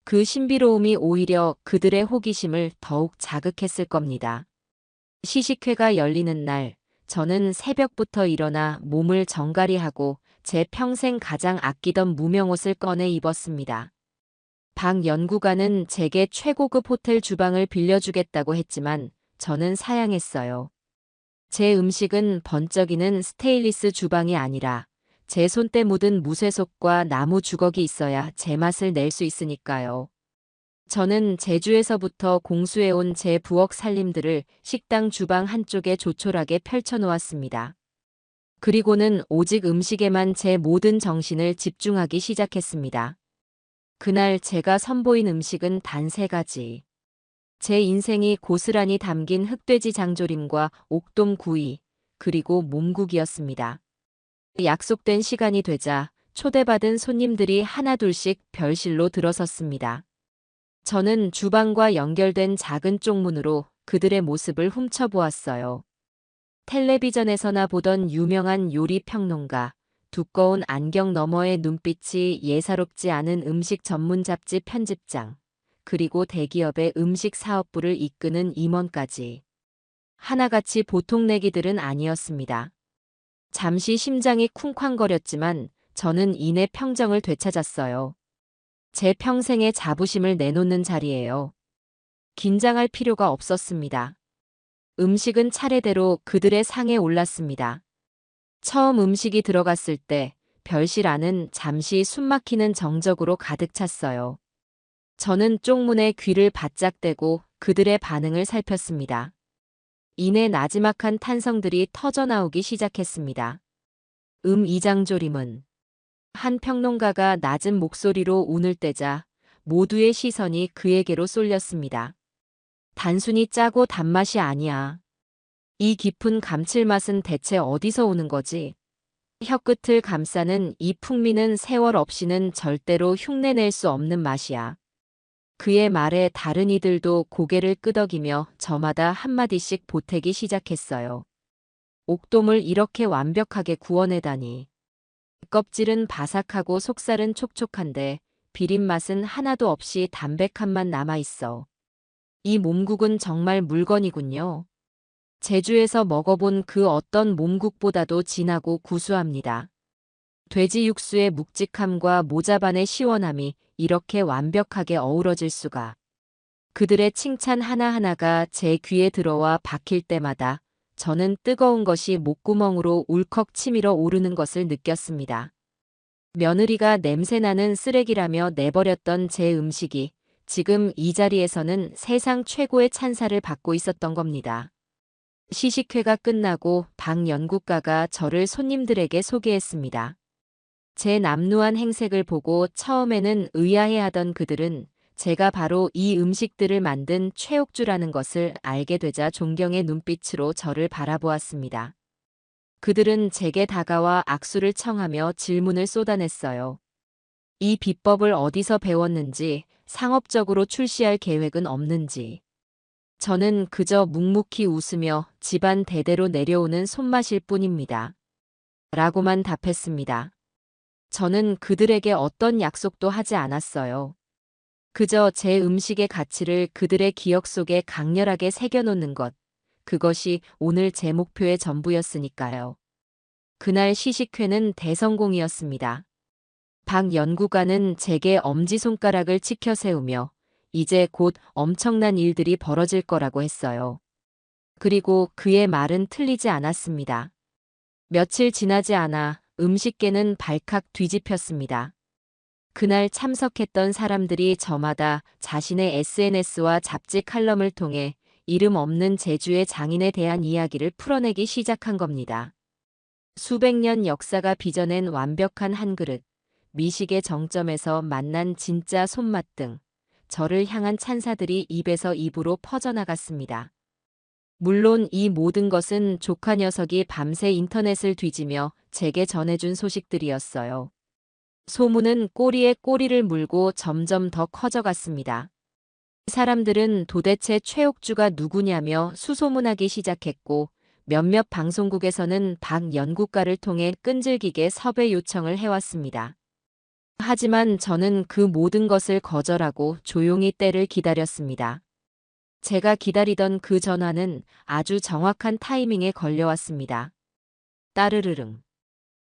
그 신비로움이 오히려 그들의 호기심을 더욱 자극했을 겁니다. 시식회가 열리는 날, 저는 새벽부터 일어나 몸을 정갈이하고 제 평생 가장 아끼던 무명옷을 꺼내 입었습니다. 박 연구관은 제게 최고급 호텔 주방을 빌려주겠다고 했지만 저는 사양했어요. 제 음식은 번쩍이는 스테인리스 주방이 아니라 제 손때 묻은 무쇠속과 나무 주걱이 있어야 제 맛을 낼 수 있으니까요. 저는 제주에서부터 공수해온 제 부엌 살림들을 식당 주방 한쪽에 조촐하게 펼쳐놓았습니다. 그리고는 오직 음식에만 제 모든 정신을 집중하기 시작했습니다. 그날 제가 선보인 음식은 단 3가지. 제 인생이 고스란히 담긴 흑돼지 장조림과 옥돔 구이, 그리고 몸국이었습니다. 약속된 시간이 되자 초대받은 손님들이 하나둘씩 별실로 들어섰습니다. 저는 주방과 연결된 작은 쪽문으로 그들의 모습을 훔쳐보았어요. 텔레비전에서나 보던 유명한 요리 평론가, 두꺼운 안경 너머의 눈빛이 예사롭지 않은 음식 전문 잡지 편집장, 그리고 대기업의 음식 사업부를 이끄는 임원까지. 하나같이 보통 내기들은 아니었습니다. 잠시 심장이 쿵쾅거렸지만 저는 이내 평정을 되찾았어요. 제 평생의 자부심을 내놓는 자리예요. 긴장할 필요가 없었습니다. 음식은 차례대로 그들의 상에 올랐습니다. 처음 음식이 들어갔을 때 별실 안은 잠시 숨막히는 정적으로 가득 찼어요. 저는 쪽문에 귀를 바짝 대고 그들의 반응을 살폈습니다. 이내 나지막한 탄성들이 터져나오기 시작했습니다. 이장조림은 한 평론가가 낮은 목소리로 운을 떼자 모두의 시선이 그에게로 쏠렸습니다. 단순히 짜고 단맛이 아니야. 이 깊은 감칠맛은 대체 어디서 오는 거지? 혀끝을 감싸는 이 풍미는 세월 없이는 절대로 흉내낼 수 없는 맛이야. 그의 말에 다른 이들도 고개를 끄덕이며 저마다 한마디씩 보태기 시작했어요. 옥돔을 이렇게 완벽하게 구워내다니. 껍질은 바삭하고 속살은 촉촉한데 비린 맛은 하나도 없이 담백함만 남아있어. 이 몸국은 정말 물건이군요. 제주에서 먹어본 그 어떤 몸국보다도 진하고 구수합니다. 돼지 육수의 묵직함과 모자반의 시원함이 이렇게 완벽하게 어우러질 수가. 그들의 칭찬 하나하나가 제 귀에 들어와 박힐 때마다 저는 뜨거운 것이 목구멍으로 울컥 치밀어 오르는 것을 느꼈습니다. 며느리가 냄새나는 쓰레기라며 내버렸던 제 음식이 지금 이 자리에서는 세상 최고의 찬사를 받고 있었던 겁니다. 시식회가 끝나고 박 연구가가 저를 손님들에게 소개했습니다. 제 남루한 행색을 보고 처음에는 의아해하던 그들은 제가 바로 이 음식들을 만든 최옥주라는 것을 알게 되자 존경의 눈빛으로 저를 바라보았습니다. 그들은 제게 다가와 악수를 청하며 질문을 쏟아냈어요. 이 비법을 어디서 배웠는지, 상업적으로 출시할 계획은 없는지. 저는 그저 묵묵히 웃으며 집안 대대로 내려오는 손맛일 뿐입니다. 라고만 답했습니다. 저는 그들에게 어떤 약속도 하지 않았어요. 그저 제 음식의 가치를 그들의 기억 속에 강렬하게 새겨놓는 것. 그것이 오늘 제 목표의 전부였으니까요. 그날 시식회는 대성공이었습니다. 박 연구관은 제게 엄지손가락을 치켜 세우며 이제 곧 엄청난 일들이 벌어질 거라고 했어요. 그리고 그의 말은 틀리지 않았습니다. 며칠 지나지 않아 음식계는 발칵 뒤집혔습니다. 그날 참석했던 사람들이 저마다 자신의 SNS와 잡지 칼럼을 통해 이름 없는 제주의 장인에 대한 이야기를 풀어내기 시작한 겁니다. 수백 년 역사가 빚어낸 완벽한 한 그릇, 미식의 정점에서 만난 진짜 손맛 등 저를 향한 찬사들이 입에서 입으로 퍼져나갔습니다. 물론 이 모든 것은 조카 녀석이 밤새 인터넷을 뒤지며 제게 전해준 소식들이었어요. 소문은 꼬리에 꼬리를 물고 점점 더 커져갔습니다. 사람들은 도대체 최옥주가 누구냐며 수소문하기 시작했고 몇몇 방송국에서는 박 연구가를 통해 끈질기게 섭외 요청을 해왔습니다. 하지만 저는 그 모든 것을 거절하고 조용히 때를 기다렸습니다. 제가 기다리던 그 전화는 아주 정확한 타이밍에 걸려왔습니다. 따르르릉.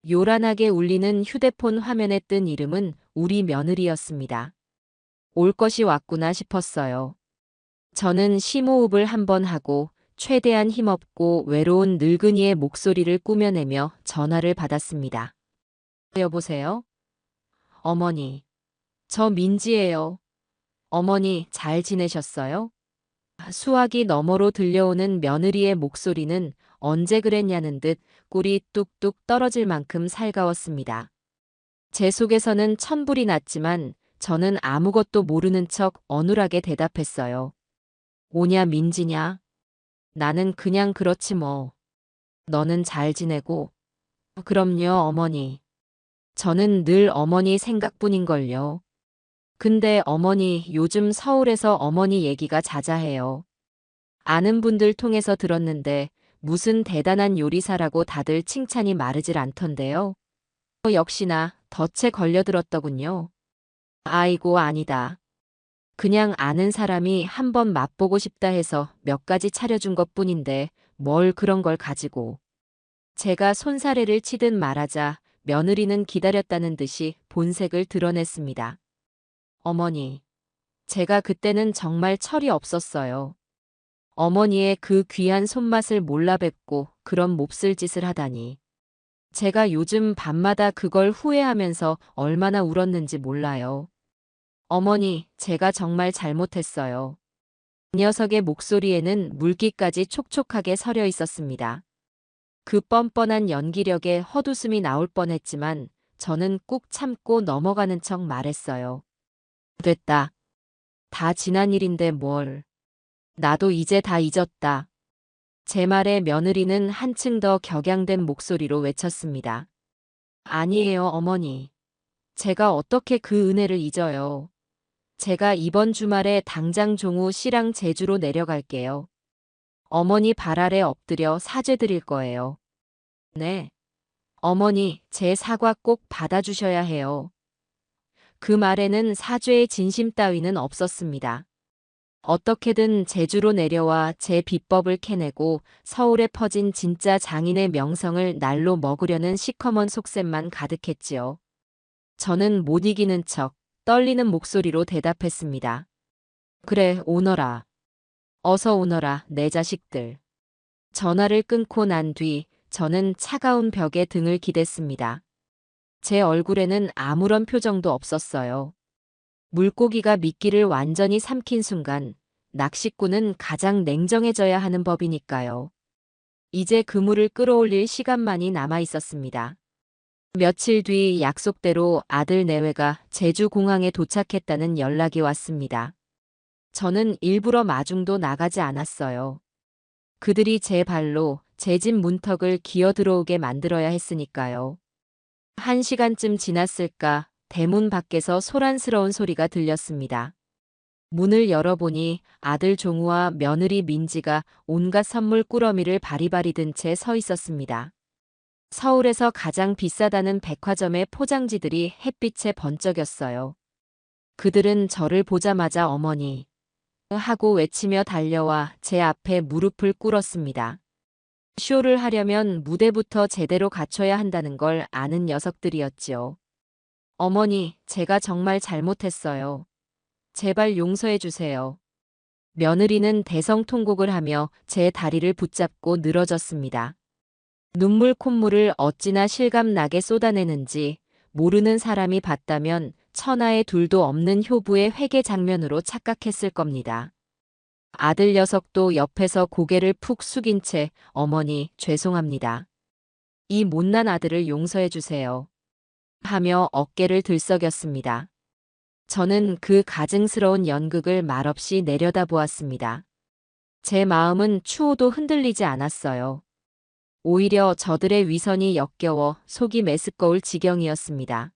요란하게 울리는 휴대폰 화면에 뜬 이름은 우리 며느리였습니다. 올 것이 왔구나 싶었어요. 저는 심호흡을 한번 하고 최대한 힘없고 외로운 늙은이의 목소리를 꾸며내며 전화를 받았습니다. 여보세요? 어머니. 저 민지예요. 어머니 잘 지내셨어요? 수화기 너머로 들려오는 며느리의 목소리는 언제 그랬냐는 듯 꿀이 뚝뚝 떨어질 만큼 살가웠습니다. 제 속에서는 천불이 났지만 저는 아무것도 모르는 척 어눌하게 대답했어요. 오냐 민지냐? 나는 그냥 그렇지 뭐. 너는 잘 지내고? 그럼요 어머니. 저는 늘 어머니 생각뿐인걸요. 근데 어머니 요즘 서울에서 어머니 얘기가 자자해요. 아는 분들 통해서 들었는데 무슨 대단한 요리사라고 다들 칭찬이 마르질 않던데요. 역시나 덫에 걸려들었더군요. 아이고 아니다. 그냥 아는 사람이 한번 맛보고 싶다 해서 몇 가지 차려준 것뿐인데 뭘 그런 걸 가지고. 제가 손사래를 치듯 말하자 며느리는 기다렸다는 듯이 본색을 드러냈습니다. 어머니, 제가 그때는 정말 철이 없었어요. 어머니의 그 귀한 손맛을 몰라 뵙고 그런 몹쓸 짓을 하다니. 제가 요즘 밤마다 그걸 후회하면서 얼마나 울었는지 몰라요. 어머니, 제가 정말 잘못했어요. 그 녀석의 목소리에는 물기까지 촉촉하게 서려 있었습니다. 그 뻔뻔한 연기력에 헛웃음이 나올 뻔했지만 저는 꾹 참고 넘어가는 척 말했어요. 됐다. 다 지난 일인데 뭘. 나도 이제 다 잊었다. 제 말에 며느리는 한층 더 격양된 목소리로 외쳤습니다. 아니에요, 어머니. 제가 어떻게 그 은혜를 잊어요. 제가 이번 주말에 당장 종우 씨랑 제주로 내려갈게요. 어머니 발 아래 엎드려 사죄드릴 거예요. 네. 어머니, 제 사과 꼭 받아주셔야 해요. 그 말에는 사죄의 진심 따위는 없었습니다. 어떻게든 제주로 내려와 제 비법을 캐내고 서울에 퍼진 진짜 장인의 명성을 날로 먹으려는 시커먼 속셈만 가득했지요. 저는 못 이기는 척 떨리는 목소리로 대답했습니다. 그래, 오너라. 어서 오너라, 내 자식들. 전화를 끊고 난 뒤 저는 차가운 벽에 등을 기댔습니다. 제 얼굴에는 아무런 표정도 없었어요. 물고기가 미끼를 완전히 삼킨 순간 낚시꾼은 가장 냉정해져야 하는 법이니까요. 이제 그물을 끌어올릴 시간만이 남아 있었습니다. 며칠 뒤 약속대로 아들 내외가 제주공항에 도착했다는 연락이 왔습니다. 저는 일부러 마중도 나가지 않았어요. 그들이 제 발로 제 집 문턱을 기어 들어오게 만들어야 했으니까요. 1시간쯤 지났을까 대문 밖에서 소란스러운 소리가 들렸습니다. 문을 열어보니 아들 종우와 며느리 민지가 온갖 선물 꾸러미를 바리바리 든 채 서 있었습니다. 서울에서 가장 비싸다는 백화점의 포장지들이 햇빛에 번쩍였어요. 그들은 저를 보자마자 어머니 하고 외치며 달려와 제 앞에 무릎을 꿇었습니다. 쇼를 하려면 무대부터 제대로 갖춰야 한다는 걸 아는 녀석들이었지요. 어머니, 제가 정말 잘못했어요. 제발 용서해 주세요. 며느리는 대성통곡을 하며 제 다리를 붙잡고 늘어졌습니다. 눈물 콧물을 어찌나 실감나게 쏟아내는지 모르는 사람이 봤다면 천하에 둘도 없는 효부의 회개 장면으로 착각했을 겁니다. 아들 녀석도 옆에서 고개를 푹 숙인 채 어머니 죄송합니다. 이 못난 아들을 용서해 주세요. 하며 어깨를 들썩였습니다. 저는 그 가증스러운 연극을 말없이 내려다보았습니다. 제 마음은 추호도 흔들리지 않았어요. 오히려 저들의 위선이 역겨워 속이 메스꺼울 지경이었습니다.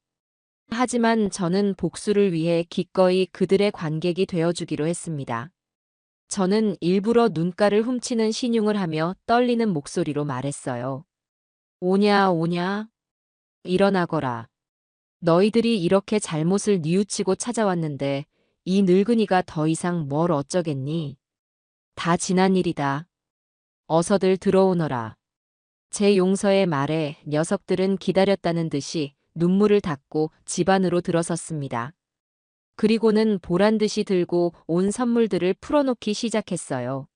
하지만 저는 복수를 위해 기꺼이 그들의 관객이 되어주기로 했습니다. 저는 일부러 눈가를 훔치는 신용을 하며 떨리는 목소리로 말했어요. 오냐, 오냐? 일어나거라. 너희들이 이렇게 잘못을 뉘우치고 찾아왔는데 이 늙은이가 더 이상 뭘 어쩌겠니? 다 지난 일이다. 어서들 들어오너라. 제 용서의 말에 녀석들은 기다렸다는 듯이 눈물을 닦고 집 안으로 들어섰습니다. 그리고는 보란듯이 들고 온 선물들을 풀어놓기 시작했어요.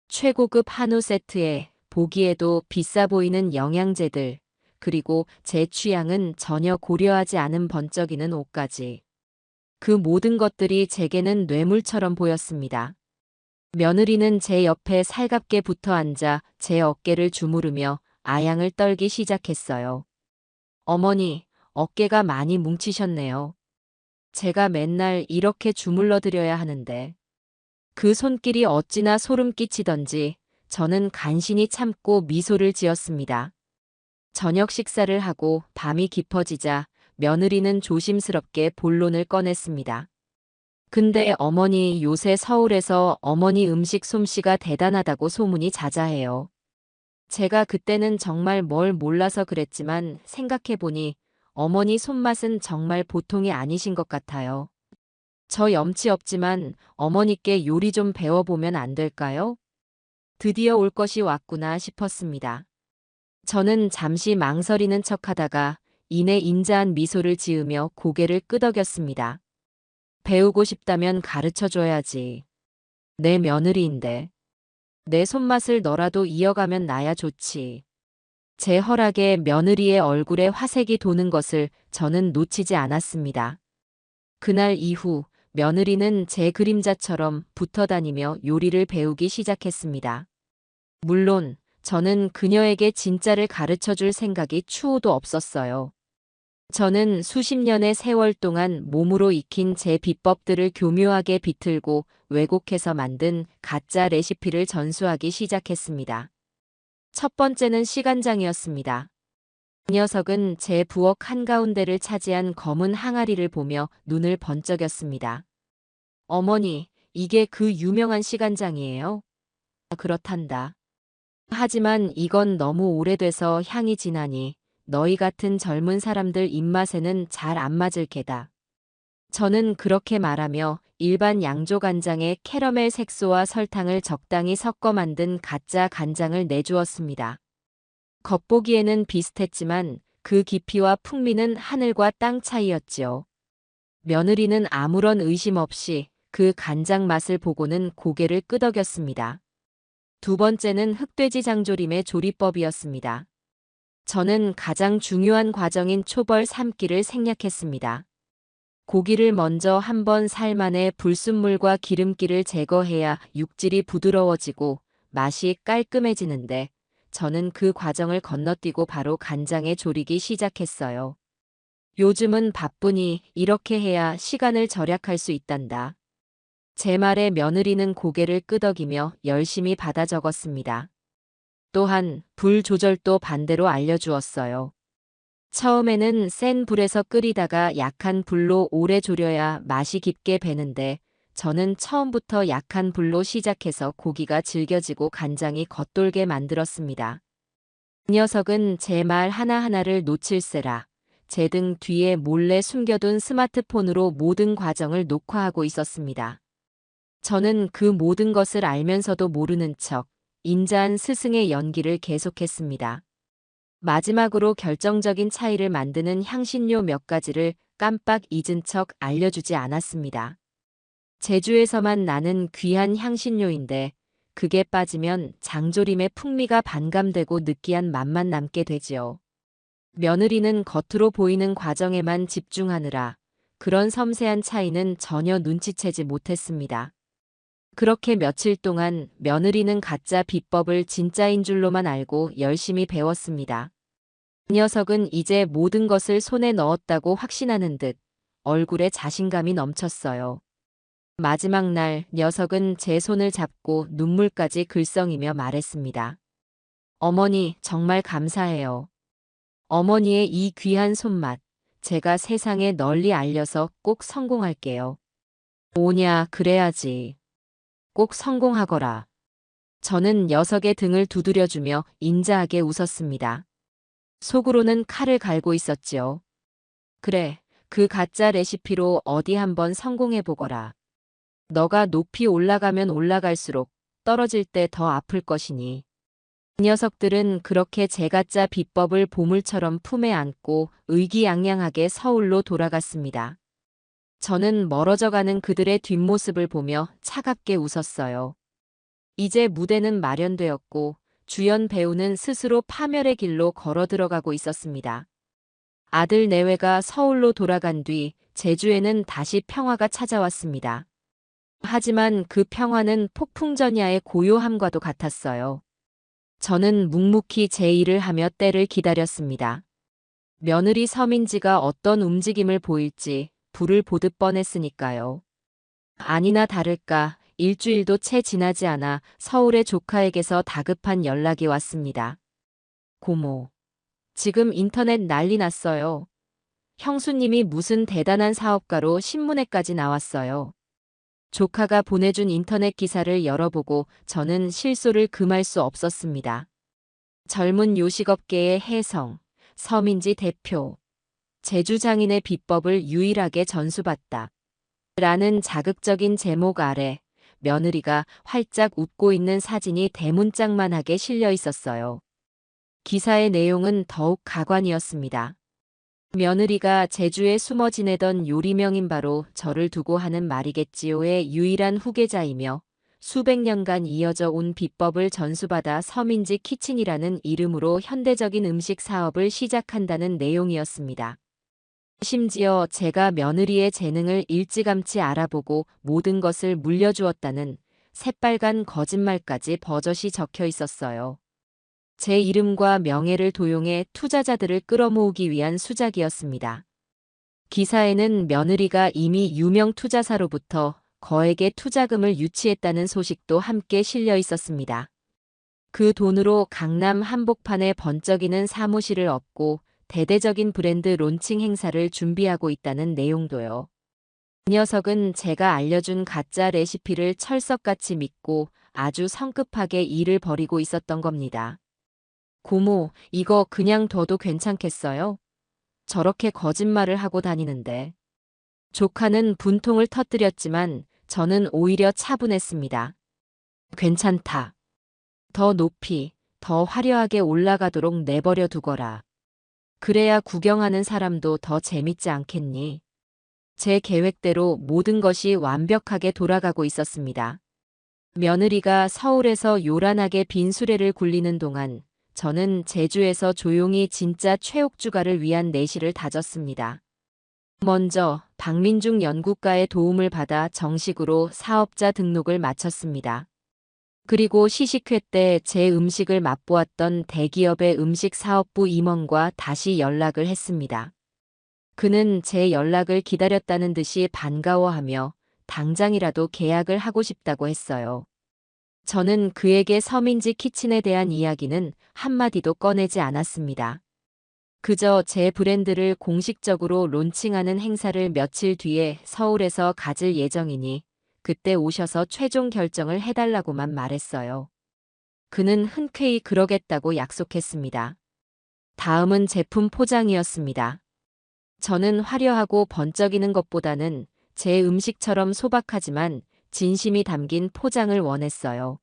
최고급 한우 세트에 보기에도 비싸 보이는 영양제들, 그리고 제 취향은 전혀 고려하지 않은 번쩍이는 옷까지. 그 모든 것들이 제게는 뇌물처럼 보였습니다. 며느리는 제 옆에 살갑게 붙어 앉아 제 어깨를 주무르며 아양을 떨기 시작했어요. 어머니, 어깨가 많이 뭉치셨네요. 제가 맨날 이렇게 주물러 드려야 하는데. 그 손길이 어찌나 소름 끼치던지 저는 간신히 참고 미소를 지었습니다. 저녁 식사를 하고 밤이 깊어지자 며느리는 조심스럽게 본론을 꺼냈습니다. 근데 어머니 요새 서울에서 어머니 음식 솜씨가 대단하다고 소문이 자자해요. 제가 그때는 정말 뭘 몰라서 그랬지만 생각해보니 어머니 손맛은 정말 보통이 아니신 것 같아요. 저 염치 없지만 어머니께 요리 좀 배워보면 안 될까요? 드디어 올 것이 왔구나 싶었습니다. 저는 잠시 망설이는 척하다가 이내 인자한 미소를 지으며 고개를 끄덕였습니다. 배우고 싶다면 가르쳐줘야지. 내 며느리인데. 내 손맛을 너라도 이어가면 나야 좋지. 제 허락에 며느리의 얼굴에 화색이 도는 것을 저는 놓치지 않았습니다. 그날 이후 며느리는 제 그림자처럼 붙어 다니며 요리를 배우기 시작했습니다. 물론 저는 그녀에게 진짜를 가르쳐줄 생각이 추호도 없었어요. 저는 수십 년의 세월 동안 몸으로 익힌 제 비법들을 교묘하게 비틀고 왜곡해서 만든 가짜 레시피를 전수하기 시작했습니다. 첫 번째는 시간장이었습니다. 그 녀석은 제 부엌 한가운데를 차지한 검은 항아리를 보며 눈을 번쩍였습니다. 어머니, 이게 그 유명한 시간장이에요? 그렇단다. 하지만 이건 너무 오래돼서 향이 진하니 너희 같은 젊은 사람들 입맛에는 잘 안 맞을 게다. 저는 그렇게 말하며 일반 양조 간장에 캐러멜 색소와 설탕을 적당히 섞어 만든 가짜 간장을 내주었습니다. 겉보기에는 비슷했지만 그 깊이와 풍미는 하늘과 땅 차이였지요. 며느리는 아무런 의심 없이 그 간장 맛을 보고는 고개를 끄덕였습니다. 두 번째는 흑돼지 장조림의 조리법이었습니다. 저는 가장 중요한 과정인 초벌 삶기를 생략했습니다. 고기를 먼저 한번 삶아내 불순물과 기름기를 제거해야 육질이 부드러워지고 맛이 깔끔해지는데 저는 그 과정을 건너뛰고 바로 간장에 졸이기 시작했어요. 요즘은 바쁘니 이렇게 해야 시간을 절약할 수 있단다. 제 말에 며느리는 고개를 끄덕이며 열심히 받아 적었습니다. 또한 불 조절도 반대로 알려주었어요. 처음에는 센 불에서 끓이다가 약한 불로 오래 졸여야 맛이 깊게 배는데 저는 처음부터 약한 불로 시작해서 고기가 질겨지고 간장이 겉돌게 만들었습니다. 그 녀석은 제 말 하나하나를 놓칠세라 제 등 뒤에 몰래 숨겨둔 스마트폰으로 모든 과정을 녹화하고 있었습니다. 저는 그 모든 것을 알면서도 모르는 척 인자한 스승의 연기를 계속했습니다. 마지막으로 결정적인 차이를 만드는 향신료 몇 가지를 깜빡 잊은 척 알려주지 않았습니다. 제주에서만 나는 귀한 향신료인데 그게 빠지면 장조림의 풍미가 반감되고 느끼한 맛만 남게 되지요. 며느리는 겉으로 보이는 과정에만 집중하느라 그런 섬세한 차이는 전혀 눈치채지 못했습니다. 그렇게 며칠 동안 며느리는 가짜 비법을 진짜인 줄로만 알고 열심히 배웠습니다. 그 녀석은 이제 모든 것을 손에 넣었다고 확신하는 듯 얼굴에 자신감이 넘쳤어요. 마지막 날 녀석은 제 손을 잡고 눈물까지 글썽이며 말했습니다. 어머니, 정말 감사해요. 어머니의 이 귀한 손맛, 제가 세상에 널리 알려서 꼭 성공할게요. 뭐냐, 그래야지. 꼭 성공하거라. 저는 녀석의 등을 두드려주며 인자하게 웃었습니다. 속으로는 칼을 갈고 있었지요. 그래, 그 가짜 레시피로 어디 한번 성공해보거라. 너가 높이 올라가면 올라갈수록 떨어질 때 더 아플 것이니. 그 녀석들은 그렇게 제 가짜 비법을 보물처럼 품에 안고 의기양양하게 서울로 돌아갔습니다. 저는 멀어져가는 그들의 뒷모습을 보며 차갑게 웃었어요. 이제 무대는 마련되었고 주연 배우는 스스로 파멸의 길로 걸어 들어가고 있었습니다. 아들 내외가 서울로 돌아간 뒤 제주에는 다시 평화가 찾아왔습니다. 하지만 그 평화는 폭풍전야의 고요함과도 같았어요. 저는 묵묵히 제 일을 하며 때를 기다렸습니다. 며느리 서민지가 어떤 움직임을 보일지 불을 보듯 뻔했으니까요. 아니나 다를까 일주일도 채 지나지 않아 서울의 조카에게서 다급한 연락이 왔습니다. 고모, 지금 인터넷 난리 났어요. 형수님이 무슨 대단한 사업가로 신문에까지 나왔어요. 조카가 보내준 인터넷 기사를 열어보고 저는 실소를 금할 수 없었습니다. 젊은 요식업계의 혜성, 서민지 대표, 제주장인의 비법을 유일하게 전수받다. 라는 자극적인 제목 아래 며느리가 활짝 웃고 있는 사진이 대문짝만하게 실려 있었어요. 기사의 내용은 더욱 가관이었습니다. 며느리가 제주에 숨어 지내던 요리명인 바로 저를 두고 하는 말이겠지요의 유일한 후계자이며 수백 년간 이어져 온 비법을 전수받아 서민지 키친이라는 이름으로 현대적인 음식 사업을 시작한다는 내용이었습니다. 심지어 제가 며느리의 재능을 일찌감치 알아보고 모든 것을 물려주었다는 새빨간 거짓말까지 버젓이 적혀 있었어요. 제 이름과 명예를 도용해 투자자들을 끌어모으기 위한 수작이었습니다. 기사에는 며느리가 이미 유명 투자사로부터 거액의 투자금을 유치했다는 소식도 함께 실려 있었습니다. 그 돈으로 강남 한복판에 번쩍이는 사무실을 얻고 대대적인 브랜드 론칭 행사를 준비하고 있다는 내용도요. 그 녀석은 제가 알려준 가짜 레시피를 철석같이 믿고 아주 성급하게 일을 벌이고 있었던 겁니다. 고모, 이거 그냥 둬도 괜찮겠어요? 저렇게 거짓말을 하고 다니는데. 조카는 분통을 터뜨렸지만 저는 오히려 차분했습니다. 괜찮다. 더 높이, 더 화려하게 올라가도록 내버려 두거라. 그래야 구경하는 사람도 더 재밌지 않겠니? 제 계획대로 모든 것이 완벽하게 돌아가고 있었습니다. 며느리가 서울에서 요란하게 빈 수레를 굴리는 동안 저는 제주에서 조용히 진짜 최옥주가를 위한 내실을 다졌습니다. 먼저 박민중 연구가의 도움을 받아 정식으로 사업자 등록을 마쳤습니다. 그리고 시식회 때 제 음식을 맛보았던 대기업의 음식사업부 임원과 다시 연락을 했습니다. 그는 제 연락을 기다렸다는 듯이 반가워하며 당장이라도 계약을 하고 싶다고 했어요. 저는 그에게 서민지 키친에 대한 이야기는 한마디도 꺼내지 않았습니다. 그저 제 브랜드를 공식적으로 론칭하는 행사를 며칠 뒤에 서울에서 가질 예정이니 그때 오셔서 최종 결정을 해달라고만 말했어요. 그는 흔쾌히 그러겠다고 약속했습니다. 다음은 제품 포장이었습니다. 저는 화려하고 번쩍이는 것보다는 제 음식처럼 소박하지만 진심이 담긴 포장을 원했어요.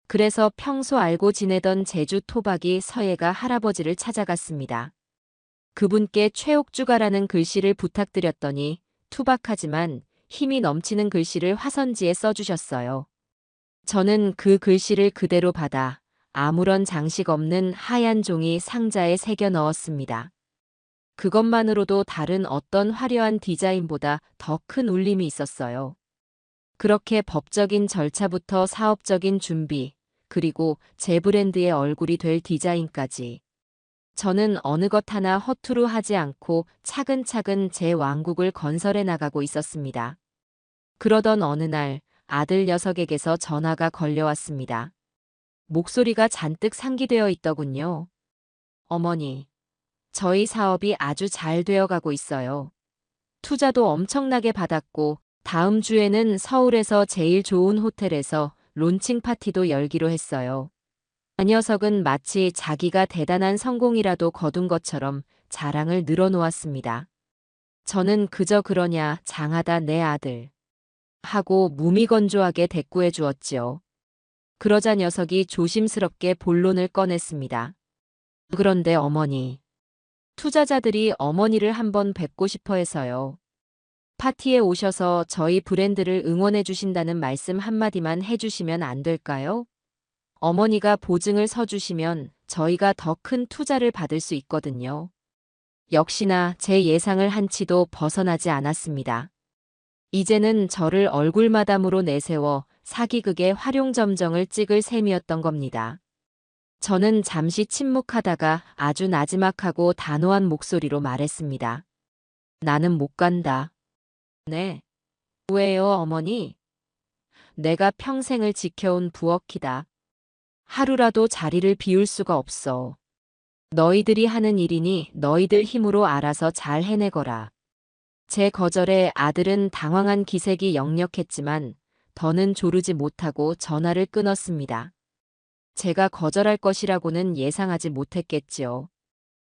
그래서 평소 알고 지내던 제주 토박이 서예가 할아버지를 찾아갔습니다. 그분께 최옥주가라는 글씨를 부탁드렸더니 투박하지만 힘이 넘치는 글씨를 화선지에 써주셨어요. 저는 그 글씨를 그대로 받아 아무런 장식 없는 하얀 종이 상자에 새겨 넣었습니다. 그것만으로도 다른 어떤 화려한 디자인보다 더 큰 울림이 있었어요. 그렇게 법적인 절차부터 사업적인 준비, 그리고 제 브랜드의 얼굴이 될 디자인까지. 저는 어느 것 하나 허투루 하지 않고 차근차근 제 왕국을 건설해 나가고 있었습니다. 그러던 어느 날 아들 녀석에게서 전화가 걸려왔습니다. 목소리가 잔뜩 상기되어 있더군요. 어머니, 저희 사업이 아주 잘 되어가고 있어요. 투자도 엄청나게 받았고 다음 주에는 서울에서 제일 좋은 호텔에서 론칭 파티도 열기로 했어요. 그 녀석은 마치 자기가 대단한 성공이라도 거둔 것처럼 자랑을 늘어놓았습니다. 저는 그저 그러냐 장하다 내 아들 하고 무미건조하게 대꾸해 주었지요. 그러자 녀석이 조심스럽게 본론을 꺼냈습니다. 그런데 어머니, 투자자들이 어머니를 한번 뵙고 싶어 해서요. 파티에 오셔서 저희 브랜드를 응원해 주신다는 말씀 한마디만 해주시면 안 될까요? 어머니가 보증을 서주시면 저희가 더 큰 투자를 받을 수 있거든요. 역시나 제 예상을 한치도 벗어나지 않았습니다. 이제는 저를 얼굴마담으로 내세워 사기극의 활용점정을 찍을 셈이었던 겁니다. 저는 잠시 침묵하다가 아주 나지막하고 단호한 목소리로 말했습니다. 나는 못 간다. 네. 왜요, 어머니? 내가 평생을 지켜온 부엌이다. 하루라도 자리를 비울 수가 없어. 너희들이 하는 일이니 너희들 힘으로 알아서 잘 해내거라. 제 거절에 아들은 당황한 기색이 역력했지만 더는 조르지 못하고 전화를 끊었습니다. 제가 거절할 것이라고는 예상하지 못했겠지요.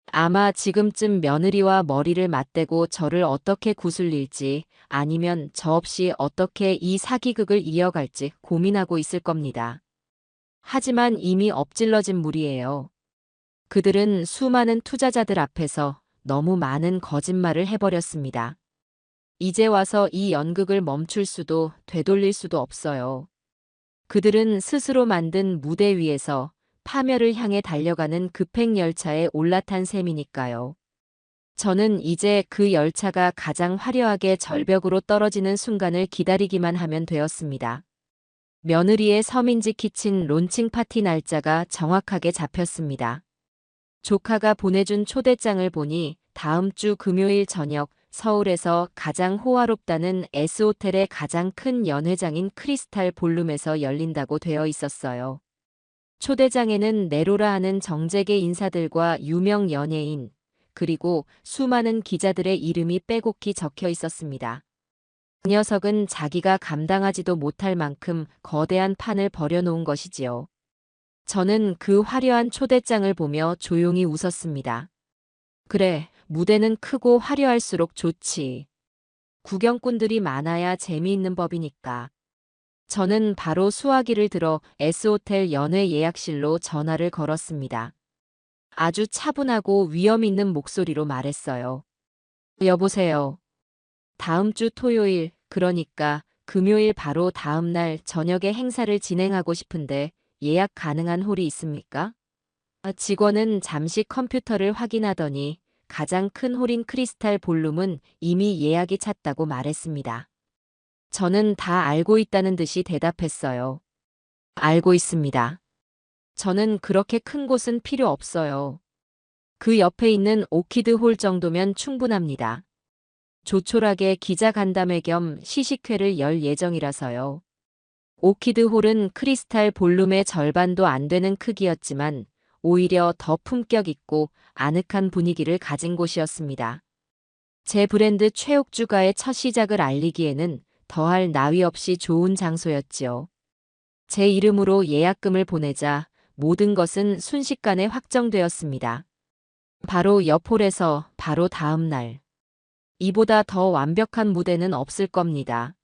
아마 지금쯤 며느리와 머리를 맞대고 저를 어떻게 구슬릴지 아니면 저 없이 어떻게 이 사기극을 이어갈지 고민하고 있을 겁니다. 하지만 이미 엎질러진 물이에요. 그들은 수많은 투자자들 앞에서 너무 많은 거짓말을 해버렸습니다. 이제 와서 이 연극을 멈출 수도 되돌릴 수도 없어요. 그들은 스스로 만든 무대 위에서 파멸을 향해 달려가는 급행열차에 올라탄 셈이니까요. 저는 이제 그 열차가 가장 화려하게 절벽으로 떨어지는 순간을 기다리기만 하면 되었습니다. 며느리의 서민지 키친 론칭 파티 날짜가 정확하게 잡혔습니다. 조카가 보내준 초대장을 보니 다음 주 금요일 저녁 서울에서 가장 호화롭다는 S호텔의 가장 큰 연회장인 크리스탈 볼룸에서 열린다고 되어 있었어요. 초대장에는 네로라 하는 정재계 인사들과 유명 연예인, 그리고 수많은 기자들의 이름이 빼곡히 적혀 있었습니다. 그 녀석은 자기가 감당하지도 못할 만큼 거대한 판을 벌여놓은 것이지요. 저는 그 화려한 초대장을 보며 조용히 웃었습니다. 그래, 무대는 크고 화려할수록 좋지. 구경꾼들이 많아야 재미있는 법이니까. 저는 바로 수화기를 들어 S호텔 연회 예약실로 전화를 걸었습니다. 아주 차분하고 위험 있는 목소리로 말했어요. 여보세요. 다음 주 토요일, 그러니까 금요일 바로 다음 날 저녁에 행사를 진행하고 싶은데 예약 가능한 홀이 있습니까? 직원은 잠시 컴퓨터를 확인하더니 가장 큰 홀인 크리스탈 볼룸은 이미 예약이 찼다고 말했습니다. 저는 다 알고 있다는 듯이 대답했어요. 알고 있습니다. 저는 그렇게 큰 곳은 필요 없어요. 그 옆에 있는 오키드 홀 정도면 충분합니다. 조촐하게 기자 간담회 겸 시식회를 열 예정이라서요. 오키드 홀은 크리스탈 볼룸의 절반도 안 되는 크기였지만 오히려 더 품격 있고 아늑한 분위기를 가진 곳이었습니다. 제 브랜드 최옥주가의 첫 시작을 알리기에는 더할 나위 없이 좋은 장소였지요. 제 이름으로 예약금을 보내자 모든 것은 순식간에 확정되었습니다. 바로 옆 홀에서 바로 다음 날. 이보다 더 완벽한 무대는 없을 겁니다.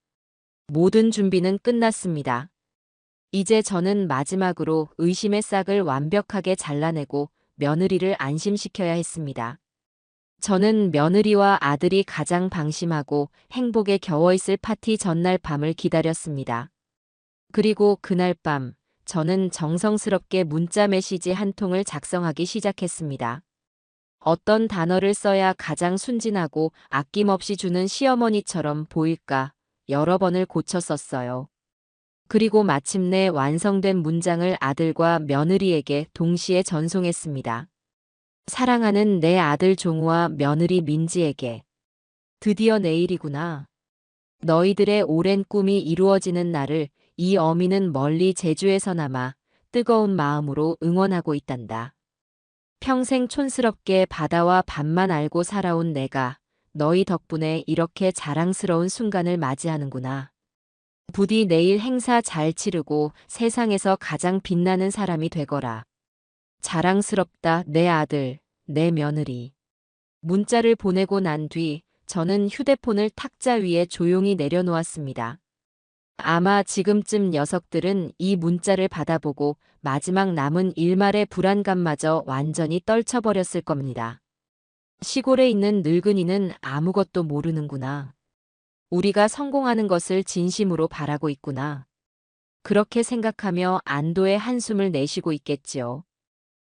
모든 준비는 끝났습니다. 이제 저는 마지막으로 의심의 싹을 완벽하게 잘라내고 며느리를 안심시켜야 했습니다. 저는 며느리와 아들이 가장 방심하고 행복에 겨워있을 파티 전날 밤을 기다렸습니다. 그리고 그날 밤, 저는 정성스럽게 문자 메시지 한 통을 작성하기 시작했습니다. 어떤 단어를 써야 가장 순진하고 아낌없이 주는 시어머니처럼 보일까 여러 번을 고쳐 썼어요. 그리고 마침내 완성된 문장을 아들과 며느리에게 동시에 전송했습니다. 사랑하는 내 아들 종우와 며느리 민지에게. 드디어 내일이구나. 너희들의 오랜 꿈이 이루어지는 날을 이 어미는 멀리 제주에서나마 뜨거운 마음으로 응원하고 있단다. 평생 촌스럽게 바다와 밤만 알고 살아온 내가 너희 덕분에 이렇게 자랑스러운 순간을 맞이하는구나. 부디 내일 행사 잘 치르고 세상에서 가장 빛나는 사람이 되거라. 자랑스럽다 내 아들, 내 며느리. 문자를 보내고 난 뒤 저는 휴대폰을 탁자 위에 조용히 내려놓았습니다. 아마 지금쯤 녀석들은 이 문자를 받아보고 마지막 남은 일말의 불안감마저 완전히 떨쳐버렸을 겁니다. 시골에 있는 늙은이는 아무것도 모르는구나. 우리가 성공하는 것을 진심으로 바라고 있구나. 그렇게 생각하며 안도의 한숨을 내쉬고 있겠지요.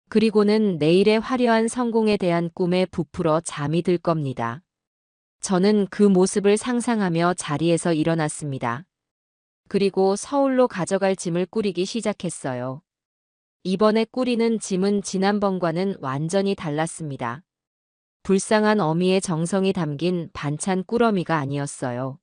그리고는 내일의 화려한 성공에 대한 꿈에 부풀어 잠이 들 겁니다. 저는 그 모습을 상상하며 자리에서 일어났습니다. 그리고 서울로 가져갈 짐을 꾸리기 시작했어요. 이번에 꾸리는 짐은 지난번과는 완전히 달랐습니다. 불쌍한 어미의 정성이 담긴 반찬 꾸러미가 아니었어요.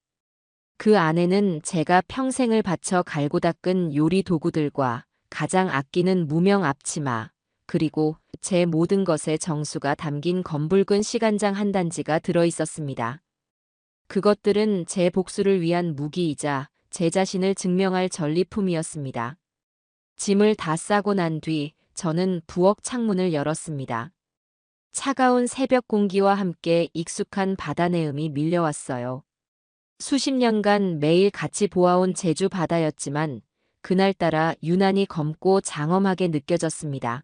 그 안에는 제가 평생을 바쳐 갈고 닦은 요리 도구들과 가장 아끼는 무명 앞치마, 그리고 제 모든 것의 정수가 담긴 검붉은 시간장 한 단지가 들어 있었습니다. 그것들은 제 복수를 위한 무기이자 제 자신을 증명할 전리품이었습니다. 짐을 다 싸고 난 뒤 저는 부엌 창문을 열었습니다. 차가운 새벽 공기와 함께 익숙한 바다 내음이 밀려왔어요. 수십 년간 매일 같이 보아온 제주 바다였지만 그날따라 유난히 검고 장엄하게 느껴졌습니다.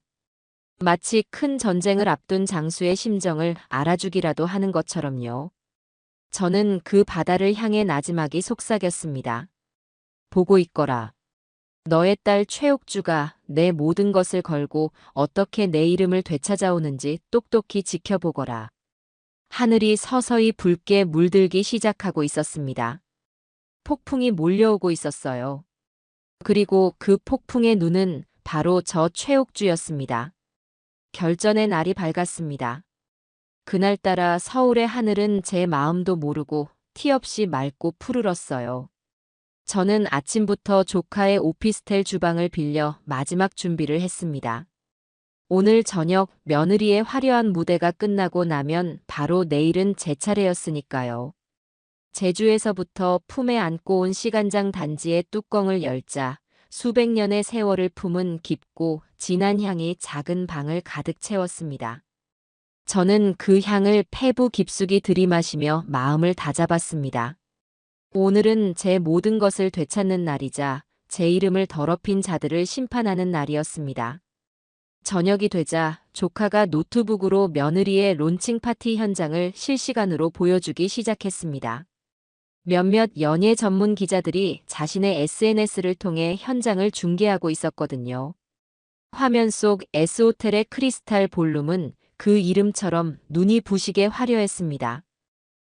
마치 큰 전쟁을 앞둔 장수의 심정을 알아주기라도 하는 것처럼요. 저는 그 바다를 향해 나지막이 속삭였습니다. 보고 있거라. 너의 딸 최옥주가 내 모든 것을 걸고 어떻게 내 이름을 되찾아오는지 똑똑히 지켜보거라. 하늘이 서서히 붉게 물들기 시작하고 있었습니다. 폭풍이 몰려오고 있었어요. 그리고 그 폭풍의 눈은 바로 저 최옥주였습니다. 결전의 날이 밝았습니다. 그날따라 서울의 하늘은 제 마음도 모르고 티 없이 맑고 푸르렀어요. 저는 아침부터 조카의 오피스텔 주방을 빌려 마지막 준비를 했습니다. 오늘 저녁 며느리의 화려한 무대가 끝나고 나면 바로 내일은 제 차례였으니까요. 제주에서부터 품에 안고 온 시간장 단지의 뚜껑을 열자 수백 년의 세월을 품은 깊고 진한 향이 작은 방을 가득 채웠습니다. 저는 그 향을 패부 깊숙이 들이마시며 마음을 다잡았습니다. 오늘은 제 모든 것을 되찾는 날이자 제 이름을 더럽힌 자들을 심판하는 날이었습니다. 저녁이 되자 조카가 노트북으로 며느리의 론칭 파티 현장을 실시간으로 보여주기 시작했습니다. 몇몇 연예 전문 기자들이 자신의 SNS를 통해 현장을 중계하고 있었거든요. 화면 속 S호텔의 크리스탈 볼룸은 그 이름처럼 눈이 부시게 화려했습니다.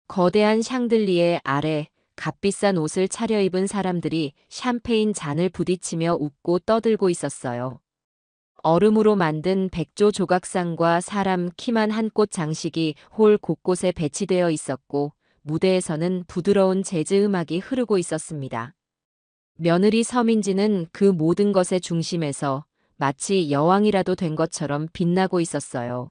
거대한 샹들리에 아래 값비싼 옷을 차려입은 사람들이 샴페인 잔을 부딪히며 웃고 떠들고 있었어요. 얼음으로 만든 백조 조각상과 사람 키만 한 꽃 장식이 홀 곳곳에 배치되어 있었고, 무대에서는 부드러운 재즈 음악이 흐르고 있었습니다. 며느리 서민지는 그 모든 것의 중심에서 마치 여왕이라도 된 것처럼 빛나고 있었어요.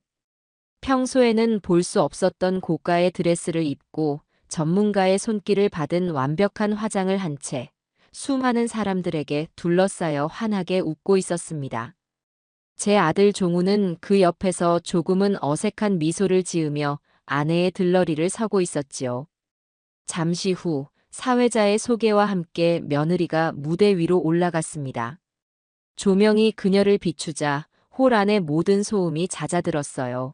평소에는 볼 수 없었던 고가의 드레스를 입고 전문가의 손길을 받은 완벽한 화장을 한 채 수많은 사람들에게 둘러싸여 환하게 웃고 있었습니다. 제 아들 종우는 그 옆에서 조금은 어색한 미소를 지으며 아내의 들러리를 서고 있었지요. 잠시 후 사회자의 소개와 함께 며느리가 무대 위로 올라갔습니다. 조명이 그녀를 비추자 홀 안의 모든 소음이 잦아들었어요.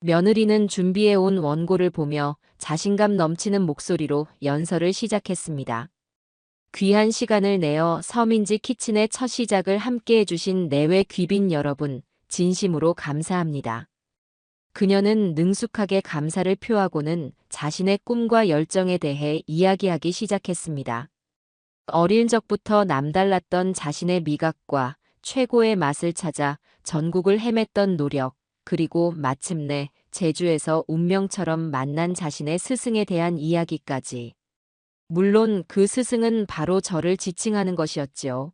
며느리는 준비해온 원고를 보며 자신감 넘치는 목소리로 연설을 시작했습니다. 귀한 시간을 내어 서민지 키친의 첫 시작을 함께 해주신 내외 귀빈 여러분, 진심으로 감사합니다. 그녀는 능숙하게 감사를 표하고는 자신의 꿈과 열정에 대해 이야기하기 시작했습니다. 어릴 적부터 남달랐던 자신의 미각과 최고의 맛을 찾아 전국을 헤맸던 노력, 그리고 마침내 제주에서 운명처럼 만난 자신의 스승에 대한 이야기까지. 물론 그 스승은 바로 저를 지칭하는 것이었지요.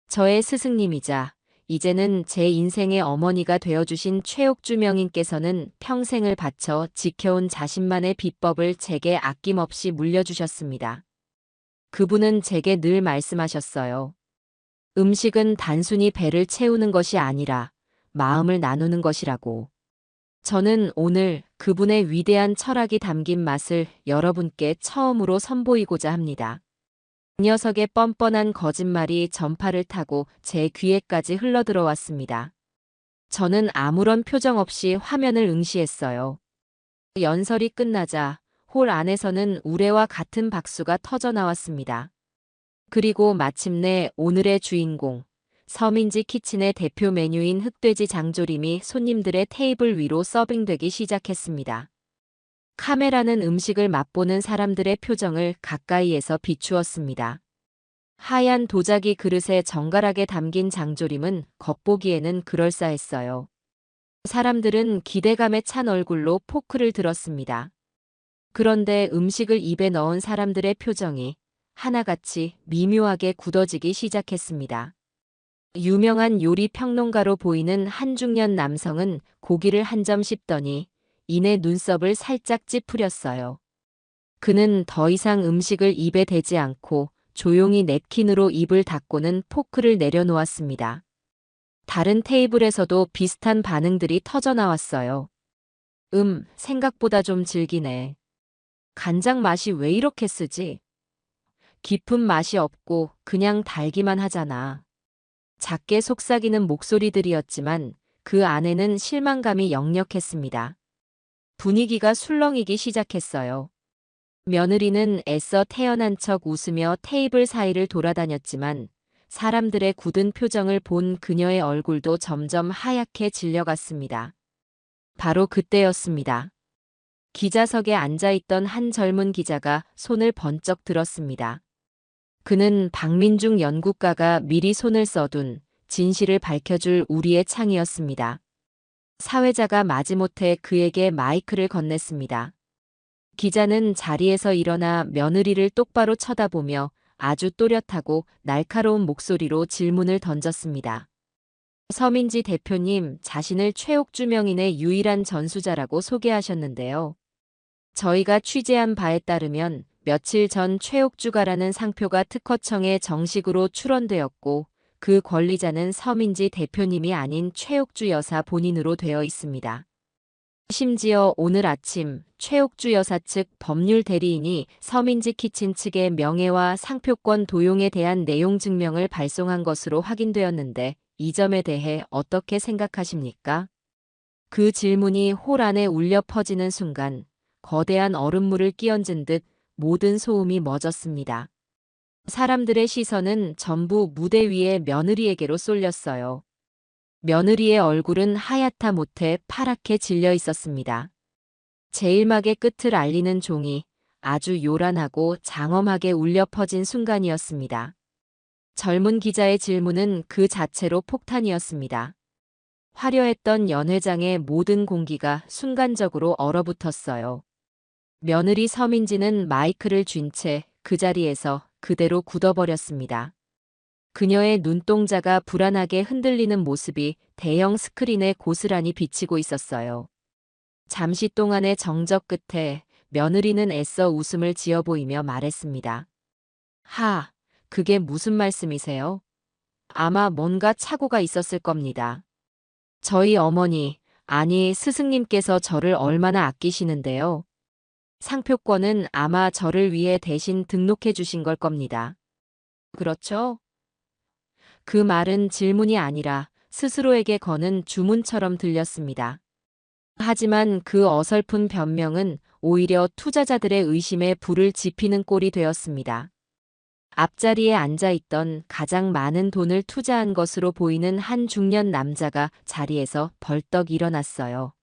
저의 스승님이자 이제는 제 인생의 어머니가 되어주신 최옥주 명인께서는 평생을 바쳐 지켜온 자신만의 비법을 제게 아낌없이 물려주셨습니다. 그분은 제게 늘 말씀하셨어요. 음식은 단순히 배를 채우는 것이 아니라 마음을 나누는 것이라고. 저는 오늘 그분의 위대한 철학이 담긴 맛을 여러분께 처음으로 선보이고자 합니다. 그 녀석의 뻔뻔한 거짓말이 전파를 타고 제 귀에까지 흘러들어왔습니다. 저는 아무런 표정 없이 화면을 응시했어요. 연설이 끝나자 홀 안에서는 우레와 같은 박수가 터져 나왔습니다. 그리고 마침내 오늘의 주인공, 서민지 키친의 대표 메뉴인 흑돼지 장조림이 손님들의 테이블 위로 서빙되기 시작했습니다. 카메라는 음식을 맛보는 사람들의 표정을 가까이에서 비추었습니다. 하얀 도자기 그릇에 정갈하게 담긴 장조림은 겉보기에는 그럴싸했어요. 사람들은 기대감에 찬 얼굴로 포크를 들었습니다. 그런데 음식을 입에 넣은 사람들의 표정이 하나같이 미묘하게 굳어지기 시작했습니다. 유명한 요리 평론가로 보이는 한 중년 남성은 고기를 한 점 씹더니 이내 눈썹을 살짝 찌푸렸어요. 그는 더 이상 음식을 입에 대지 않고 조용히 냅킨으로 입을 닫고는 포크를 내려놓았습니다. 다른 테이블에서도 비슷한 반응들이 터져 나왔어요. 생각보다 좀 질기네. 간장 맛이 왜 이렇게 쓰지? 깊은 맛이 없고 그냥 달기만 하잖아. 작게 속삭이는 목소리들이었지만 그 안에는 실망감이 역력했습니다. 분위기가 술렁이기 시작했어요. 며느리는 애써 태연한 척 웃으며 테이블 사이를 돌아다녔지만 사람들의 굳은 표정을 본 그녀의 얼굴도 점점 하얗게 질려갔습니다. 바로 그때였습니다. 기자석에 앉아있던 한 젊은 기자가 손을 번쩍 들었습니다. 그는 박민중 연구가가 미리 손을 써둔 진실을 밝혀줄 우리의 창이었습니다. 사회자가 마지못해 그에게 마이크를 건넸습니다. 기자는 자리에서 일어나 며느리를 똑바로 쳐다보며 아주 또렷하고 날카로운 목소리로 질문을 던졌습니다. 서민지 대표님, 자신을 최옥주 명인의 유일한 전수자라고 소개하셨는데요. 저희가 취재한 바에 따르면 며칠 전 최옥주가라는 상표가 특허청에 정식으로 출원되었고 그 권리자는 서민지 대표님이 아닌 최옥주 여사 본인으로 되어 있습니다. 심지어 오늘 아침 최옥주 여사 측 법률 대리인이 서민지 키친 측의 명예와 상표권 도용에 대한 내용 증명을 발송한 것으로 확인되었는데 이 점에 대해 어떻게 생각하십니까? 그 질문이 홀 안에 울려 퍼지는 순간 거대한 얼음물을 끼얹은 듯 모든 소음이 멎었습니다. 사람들의 시선은 전부 무대 위의 며느리에게로 쏠렸어요. 며느리의 얼굴은 하얗다 못해 파랗게 질려 있었습니다. 제일막의 끝을 알리는 종이 아주 요란하고 장엄하게 울려 퍼진 순간이었습니다. 젊은 기자의 질문은 그 자체로 폭탄이었습니다. 화려했던 연회장의 모든 공기가 순간적으로 얼어붙었어요. 며느리 서민지는 마이크를 쥔 채 그 자리에서 그대로 굳어버렸습니다. 그녀의 눈동자가 불안하게 흔들리는 모습이 대형 스크린에 고스란히 비치고 있었어요. 잠시 동안의 정적 끝에 며느리는 애써 웃음을 지어 보이며 말했습니다. 그게 무슨 말씀이세요? 아마 뭔가 착오가 있었을 겁니다. 저희 어머니, 아니 스승님께서 저를 얼마나 아끼시는데요. 상표권은 아마 저를 위해 대신 등록해 주신 걸 겁니다. 그렇죠? 그 말은 질문이 아니라 스스로에게 거는 주문처럼 들렸습니다. 하지만 그 어설픈 변명은 오히려 투자자들의 의심에 불을 지피는 꼴이 되었습니다. 앞자리에 앉아 있던 가장 많은 돈을 투자한 것으로 보이는 한 중년 남자가 자리에서 벌떡 일어났어요.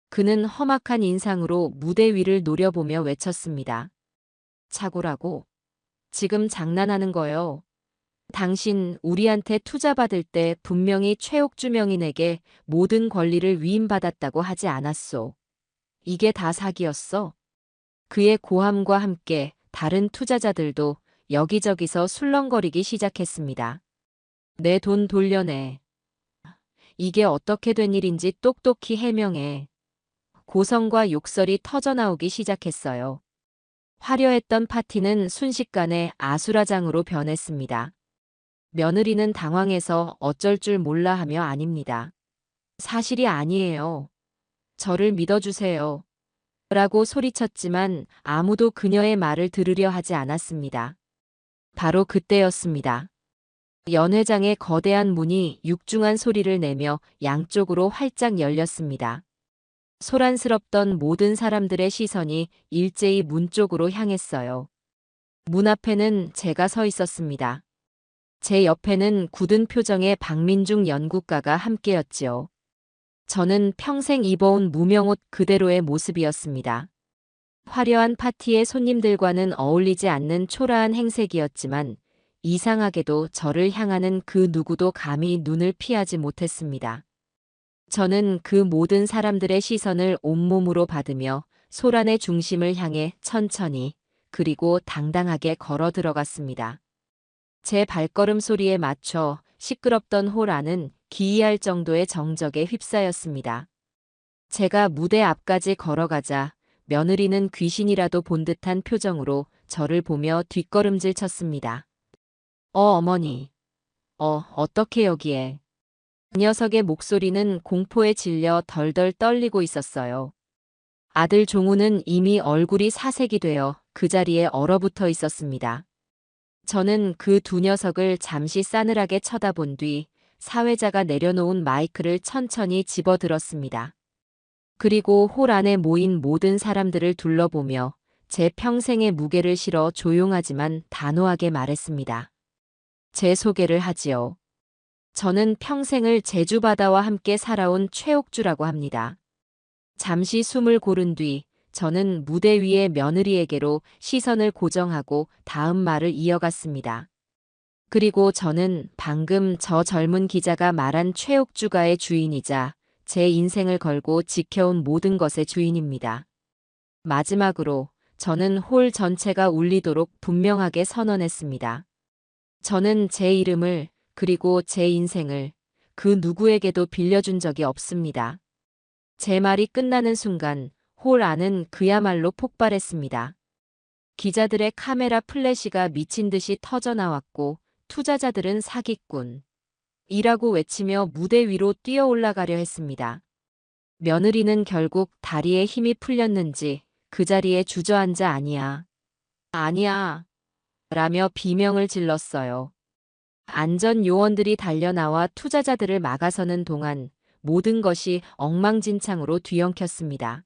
그는 험악한 인상으로 무대 위를 노려보며 외쳤습니다. 착오라고? 지금 장난하는 거요. 당신 우리한테 투자받을 때 분명히 최옥주 명인에게 모든 권리를 위임받았다고 하지 않았소. 이게 다 사기였어. 그의 고함과 함께 다른 투자자들도 여기저기서 술렁거리기 시작했습니다. 내 돈 돌려내. 이게 어떻게 된 일인지 똑똑히 해명해. 고성과 욕설이 터져나오기 시작했어요. 화려했던 파티는 순식간에 아수라장으로 변했습니다. 며느리는 당황해서 어쩔 줄 몰라 하며 아닙니다. 사실이 아니에요. 저를 믿어주세요. 라고 소리쳤지만 아무도 그녀의 말을 들으려 하지 않았습니다. 바로 그때였습니다. 연회장의 거대한 문이 육중한 소리를 내며 양쪽으로 활짝 열렸습니다. 소란스럽던 모든 사람들의 시선이 일제히 문 쪽으로 향했어요. 문 앞에는 제가 서 있었습니다. 제 옆에는 굳은 표정의 박민중 연구가가 함께였지요. 저는 평생 입어온 무명옷 그대로의 모습이었습니다. 화려한 파티의 손님들과는 어울리지 않는 초라한 행색이었지만 이상하게도 저를 향하는 그 누구도 감히 눈을 피하지 못했습니다. 저는 그 모든 사람들의 시선을 온몸으로 받으며 소란의 중심을 향해 천천히 그리고 당당하게 걸어 들어갔습니다. 제 발걸음 소리에 맞춰 시끄럽던 홀 안은 기이할 정도의 정적에 휩싸였습니다. 제가 무대 앞까지 걸어가자 며느리는 귀신이라도 본 듯한 표정으로 저를 보며 뒷걸음질 쳤습니다. 어머니. 어떻게 여기에. 그 녀석의 목소리는 공포에 질려 덜덜 떨리고 있었어요. 아들 종우는 이미 얼굴이 사색이 되어 그 자리에 얼어붙어 있었습니다. 저는 그 두 녀석을 잠시 싸늘하게 쳐다본 뒤 사회자가 내려놓은 마이크를 천천히 집어들었습니다. 그리고 홀 안에 모인 모든 사람들을 둘러보며 제 평생의 무게를 실어 조용하지만 단호하게 말했습니다. 제 소개를 하지요. 저는 평생을 제주바다와 함께 살아온 최옥주라고 합니다. 잠시 숨을 고른 뒤 저는 무대 위의 며느리에게로 시선을 고정하고 다음 말을 이어갔습니다. 그리고 저는 방금 저 젊은 기자가 말한 최옥주가의 주인이자 제 인생을 걸고 지켜온 모든 것의 주인입니다. 마지막으로 저는 홀 전체가 울리도록 분명하게 선언했습니다. 저는 제 이름을 그리고 제 인생을 그 누구에게도 빌려준 적이 없습니다. 제 말이 끝나는 순간 홀 안은 그야말로 폭발했습니다. 기자들의 카메라 플래시가 미친 듯이 터져나왔고 투자자들은 사기꾼 이라고 외치며 무대 위로 뛰어 올라가려 했습니다. 며느리는 결국 다리에 힘이 풀렸는지 그 자리에 주저앉아 아니야 라며 비명을 질렀어요. 안전 요원들이 달려나와 투자자들을 막아서는 동안 모든 것이 엉망진창으로 뒤엉켰습니다.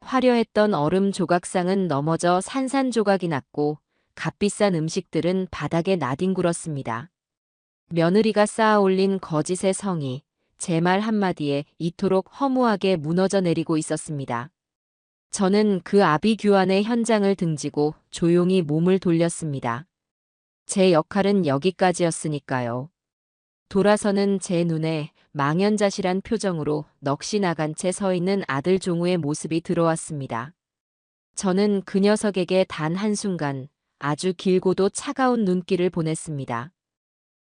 화려했던 얼음 조각상은 넘어져 산산조각이 났고 값비싼 음식들은 바닥에 나뒹굴었습니다. 며느리가 쌓아 올린 거짓의 성이 제 말 한마디에 이토록 허무하게 무너져 내리고 있었습니다. 저는 그 아비규환의 현장을 등지고 조용히 몸을 돌렸습니다. 제 역할은 여기까지였으니까요. 돌아서는 제 눈에 망연자실한 표정으로 넋이 나간 채 서 있는 아들 종우의 모습이 들어왔습니다. 저는 그 녀석에게 단 한순간 아주 길고도 차가운 눈길을 보냈습니다.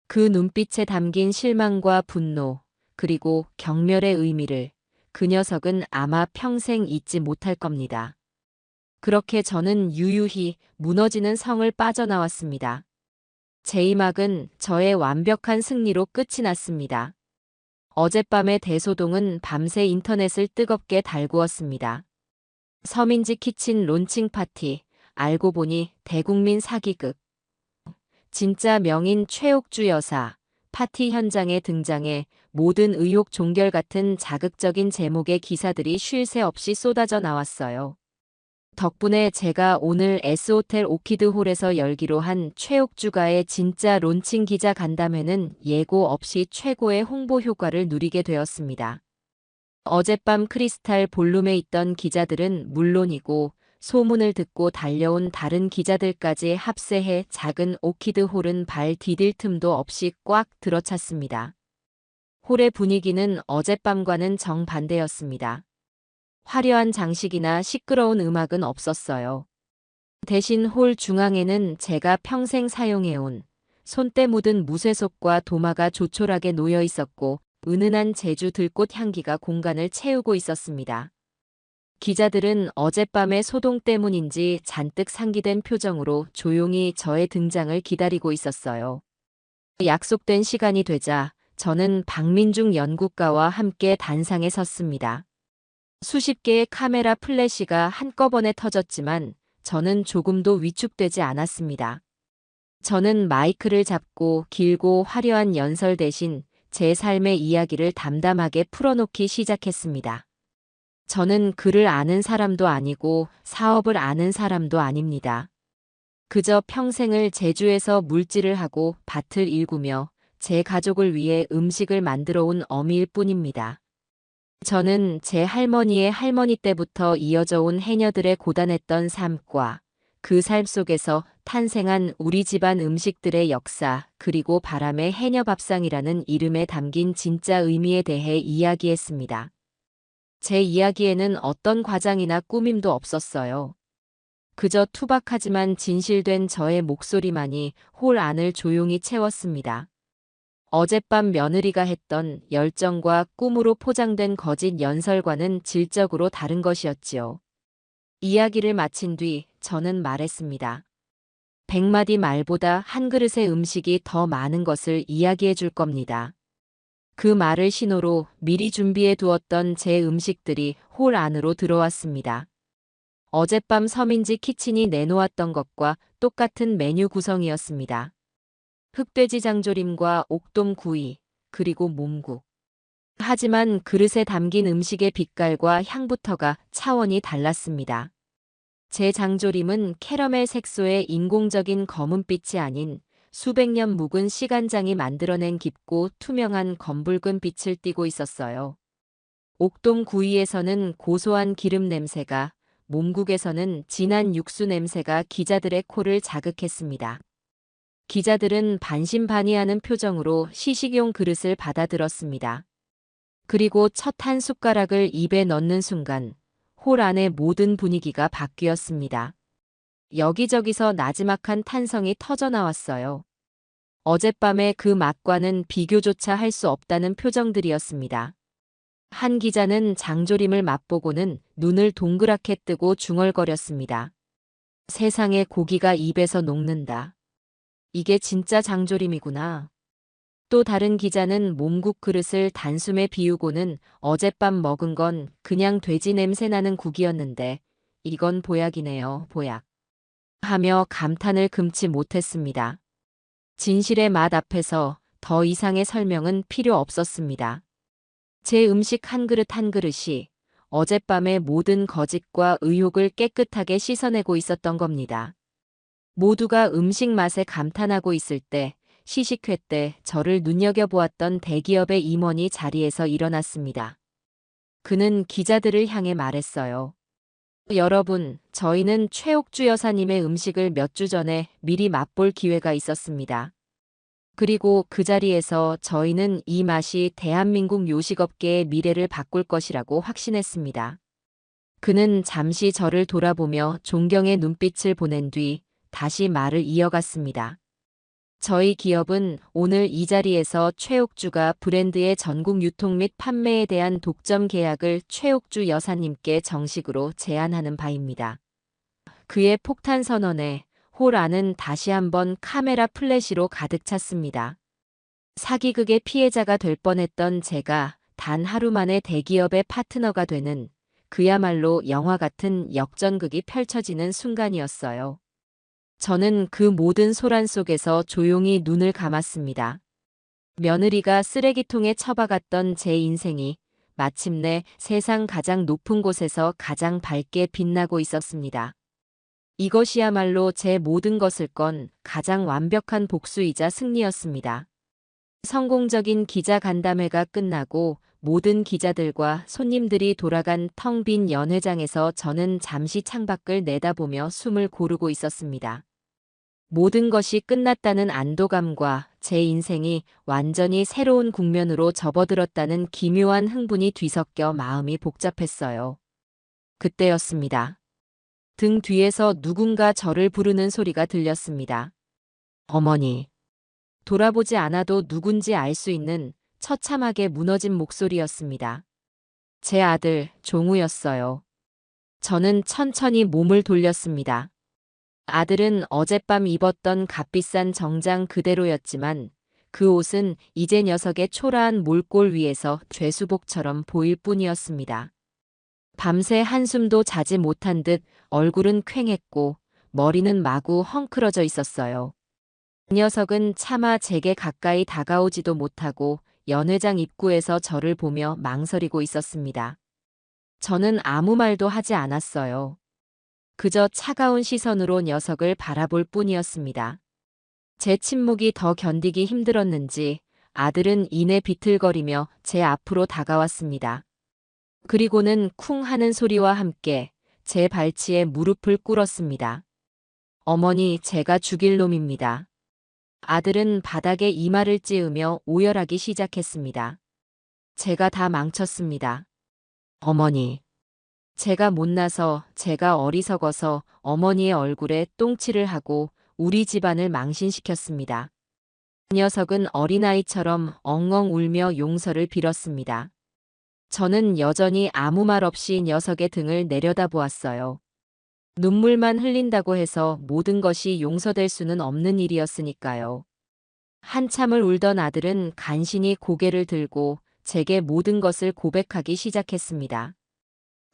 그 눈빛에 담긴 실망과 분노, 그리고 경멸의 의미를 그 녀석은 아마 평생 잊지 못할 겁니다. 그렇게 저는 유유히 무너지는 성을 빠져나왔습니다. 제 이막은 저의 완벽한 승리로 끝이 났습니다. 어젯밤의 대소동은 밤새 인터넷을 뜨겁게 달구었습니다. 서민지 키친 론칭 파티, 알고 보니 대국민 사기극. 진짜 명인 최옥주 여사, 파티 현장에 등장해 모든 의혹 종결 같은 자극적인 제목의 기사들이 쉴 새 없이 쏟아져 나왔어요. 덕분에 제가 오늘 S호텔 오키드홀에서 열기로 한 최옥주가의 진짜 론칭 기자 간담회는 예고 없이 최고의 홍보 효과를 누리게 되었습니다. 어젯밤 크리스탈 볼룸에 있던 기자들은 물론이고 소문을 듣고 달려온 다른 기자들까지 합세해 작은 오키드홀은 발 디딜 틈도 없이 꽉 들어찼습니다. 홀의 분위기는 어젯밤과는 정반대였습니다. 화려한 장식이나 시끄러운 음악은 없었어요. 대신 홀 중앙에는 제가 평생 사용해온 손때 묻은 무쇠속과 도마가 조촐하게 놓여 있었고 은은한 제주 들꽃 향기가 공간을 채우고 있었습니다. 기자들은 어젯밤의 소동 때문인지 잔뜩 상기된 표정으로 조용히 저의 등장을 기다리고 있었어요. 약속된 시간이 되자 저는 박민중 연구가와 함께 단상에 섰습니다. 수십 개의 카메라 플래시가 한꺼번에 터졌지만 저는 조금도 위축되지 않았습니다. 저는 마이크를 잡고 길고 화려한 연설 대신 제 삶의 이야기를 담담하게 풀어놓기 시작했습니다. 저는 글을 아는 사람도 아니고 사업을 아는 사람도 아닙니다. 그저 평생을 제주에서 물질을 하고 밭을 일구며 제 가족을 위해 음식을 만들어 온 어미일 뿐입니다. 저는 제 할머니의 할머니 때부터 이어져 온 해녀들의 고단했던 삶과 그 삶 속에서 탄생한 우리 집안 음식들의 역사, 그리고 바람의 해녀 밥상이라는 이름에 담긴 진짜 의미에 대해 이야기했습니다. 제 이야기에는 어떤 과장이나 꾸밈도 없었어요. 그저 투박하지만 진실된 저의 목소리만이 홀 안을 조용히 채웠습니다. 어젯밤 며느리가 했던 열정과 꿈으로 포장된 거짓 연설과는 질적으로 다른 것이었지요. 이야기를 마친 뒤 저는 말했습니다. 100마디 말보다 한 그릇의 음식이 더 많은 것을 이야기해 줄 겁니다. 그 말을 신호로 미리 준비해 두었던 제 음식들이 홀 안으로 들어왔습니다. 어젯밤 서민지 키친이 내놓았던 것과 똑같은 메뉴 구성이었습니다. 흑돼지 장조림과 옥돔 구이, 그리고 몸국. 하지만 그릇에 담긴 음식의 빛깔과 향부터가 차원이 달랐습니다. 제 장조림은 캐러멜 색소의 인공적인 검은빛이 아닌 수백 년 묵은 시간장이 만들어낸 깊고 투명한 검붉은 빛을 띠고 있었어요. 옥돔 구이에서는 고소한 기름 냄새가, 몸국에서는 진한 육수 냄새가 기자들의 코를 자극했습니다. 기자들은 반신반의하는 표정으로 시식용 그릇을 받아들었습니다. 그리고 첫 한 숟가락을 입에 넣는 순간 홀 안의 모든 분위기가 바뀌었습니다. 여기저기서 나지막한 탄성이 터져나왔어요. 어젯밤의 그 맛과는 비교조차 할 수 없다는 표정들이었습니다. 한 기자는 장조림을 맛보고는 눈을 동그랗게 뜨고 중얼거렸습니다. 세상에 고기가 입에서 녹는다. 이게 진짜 장조림이구나. 또 다른 기자는 몸국 그릇을 단숨에 비우고는 어젯밤 먹은 건 그냥 돼지 냄새 나는 국이었는데 이건 보약이네요, 보약. 하며 감탄을 금치 못했습니다. 진실의 맛 앞에서 더 이상의 설명은 필요 없었습니다. 제 음식 한 그릇 한 그릇이 어젯밤의 모든 거짓과 의혹을 깨끗하게 씻어내고 있었던 겁니다. 모두가 음식 맛에 감탄하고 있을 때 시식회 때 저를 눈여겨보았던 대기업의 임원이 자리에서 일어났습니다. 그는 기자들을 향해 말했어요. 여러분, 저희는 최옥주 여사님의 음식을 몇 주 전에 미리 맛볼 기회가 있었습니다. 그리고 그 자리에서 저희는 이 맛이 대한민국 요식업계의 미래를 바꿀 것이라고 확신했습니다. 그는 잠시 저를 돌아보며 존경의 눈빛을 보낸 뒤 다시 말을 이어갔습니다. 저희 기업은 오늘 이 자리에서 최옥주가 브랜드의 전국 유통 및 판매에 대한 독점 계약을 최옥주 여사님께 정식으로 제안하는 바입니다. 그의 폭탄 선언에 홀 안은 다시 한번 카메라 플래시로 가득 찼습니다. 사기극의 피해자가 될 뻔했던 제가 단 하루 만에 대기업의 파트너가 되는 그야말로 영화 같은 역전극이 펼쳐지는 순간이었어요. 저는 그 모든 소란 속에서 조용히 눈을 감았습니다. 며느리가 쓰레기통에 처박았던 제 인생이 마침내 세상 가장 높은 곳에서 가장 밝게 빛나고 있었습니다. 이것이야말로 제 모든 것을 건 가장 완벽한 복수이자 승리였습니다. 성공적인 기자 간담회가 끝나고 모든 기자들과 손님들이 돌아간 텅 빈 연회장에서 저는 잠시 창밖을 내다보며 숨을 고르고 있었습니다. 모든 것이 끝났다는 안도감과 제 인생이 완전히 새로운 국면으로 접어들었다는 기묘한 흥분이 뒤섞여 마음이 복잡했어요. 그때였습니다. 등 뒤에서 누군가 저를 부르는 소리가 들렸습니다. 어머니. 돌아보지 않아도 누군지 알 수 있는 처참하게 무너진 목소리였습니다. 제 아들, 종우였어요. 저는 천천히 몸을 돌렸습니다. 아들은 어젯밤 입었던 값비싼 정장 그대로였지만 그 옷은 이제 녀석의 초라한 몰골 위에서 죄수복처럼 보일 뿐이었습니다. 밤새 한숨도 자지 못한 듯 얼굴은 퀭했고 머리는 마구 헝클어져 있었어요. 그 녀석은 차마 제게 가까이 다가오지도 못하고 연회장 입구에서 저를 보며 망설이고 있었습니다. 저는 아무 말도 하지 않았어요. 그저 차가운 시선으로 녀석을 바라볼 뿐이었습니다. 제 침묵이 더 견디기 힘들었는지 아들은 이내 비틀거리며 제 앞으로 다가왔습니다. 그리고는 쿵 하는 소리와 함께 제 발치에 무릎을 꿇었습니다. 어머니, 제가 죽일 놈입니다. 아들은 바닥에 이마를 찌으며 오열하기 시작했습니다. 제가 다 망쳤습니다. 어머니. 제가 못나서, 제가 어리석어서 어머니의 얼굴에 똥칠을 하고 우리 집안을 망신시켰습니다. 그 녀석은 어린아이처럼 엉엉 울며 용서를 빌었습니다. 저는 여전히 아무 말 없이 녀석의 등을 내려다보았어요. 눈물만 흘린다고 해서 모든 것이 용서될 수는 없는 일이었으니까요. 한참을 울던 아들은 간신히 고개를 들고 제게 모든 것을 고백하기 시작했습니다.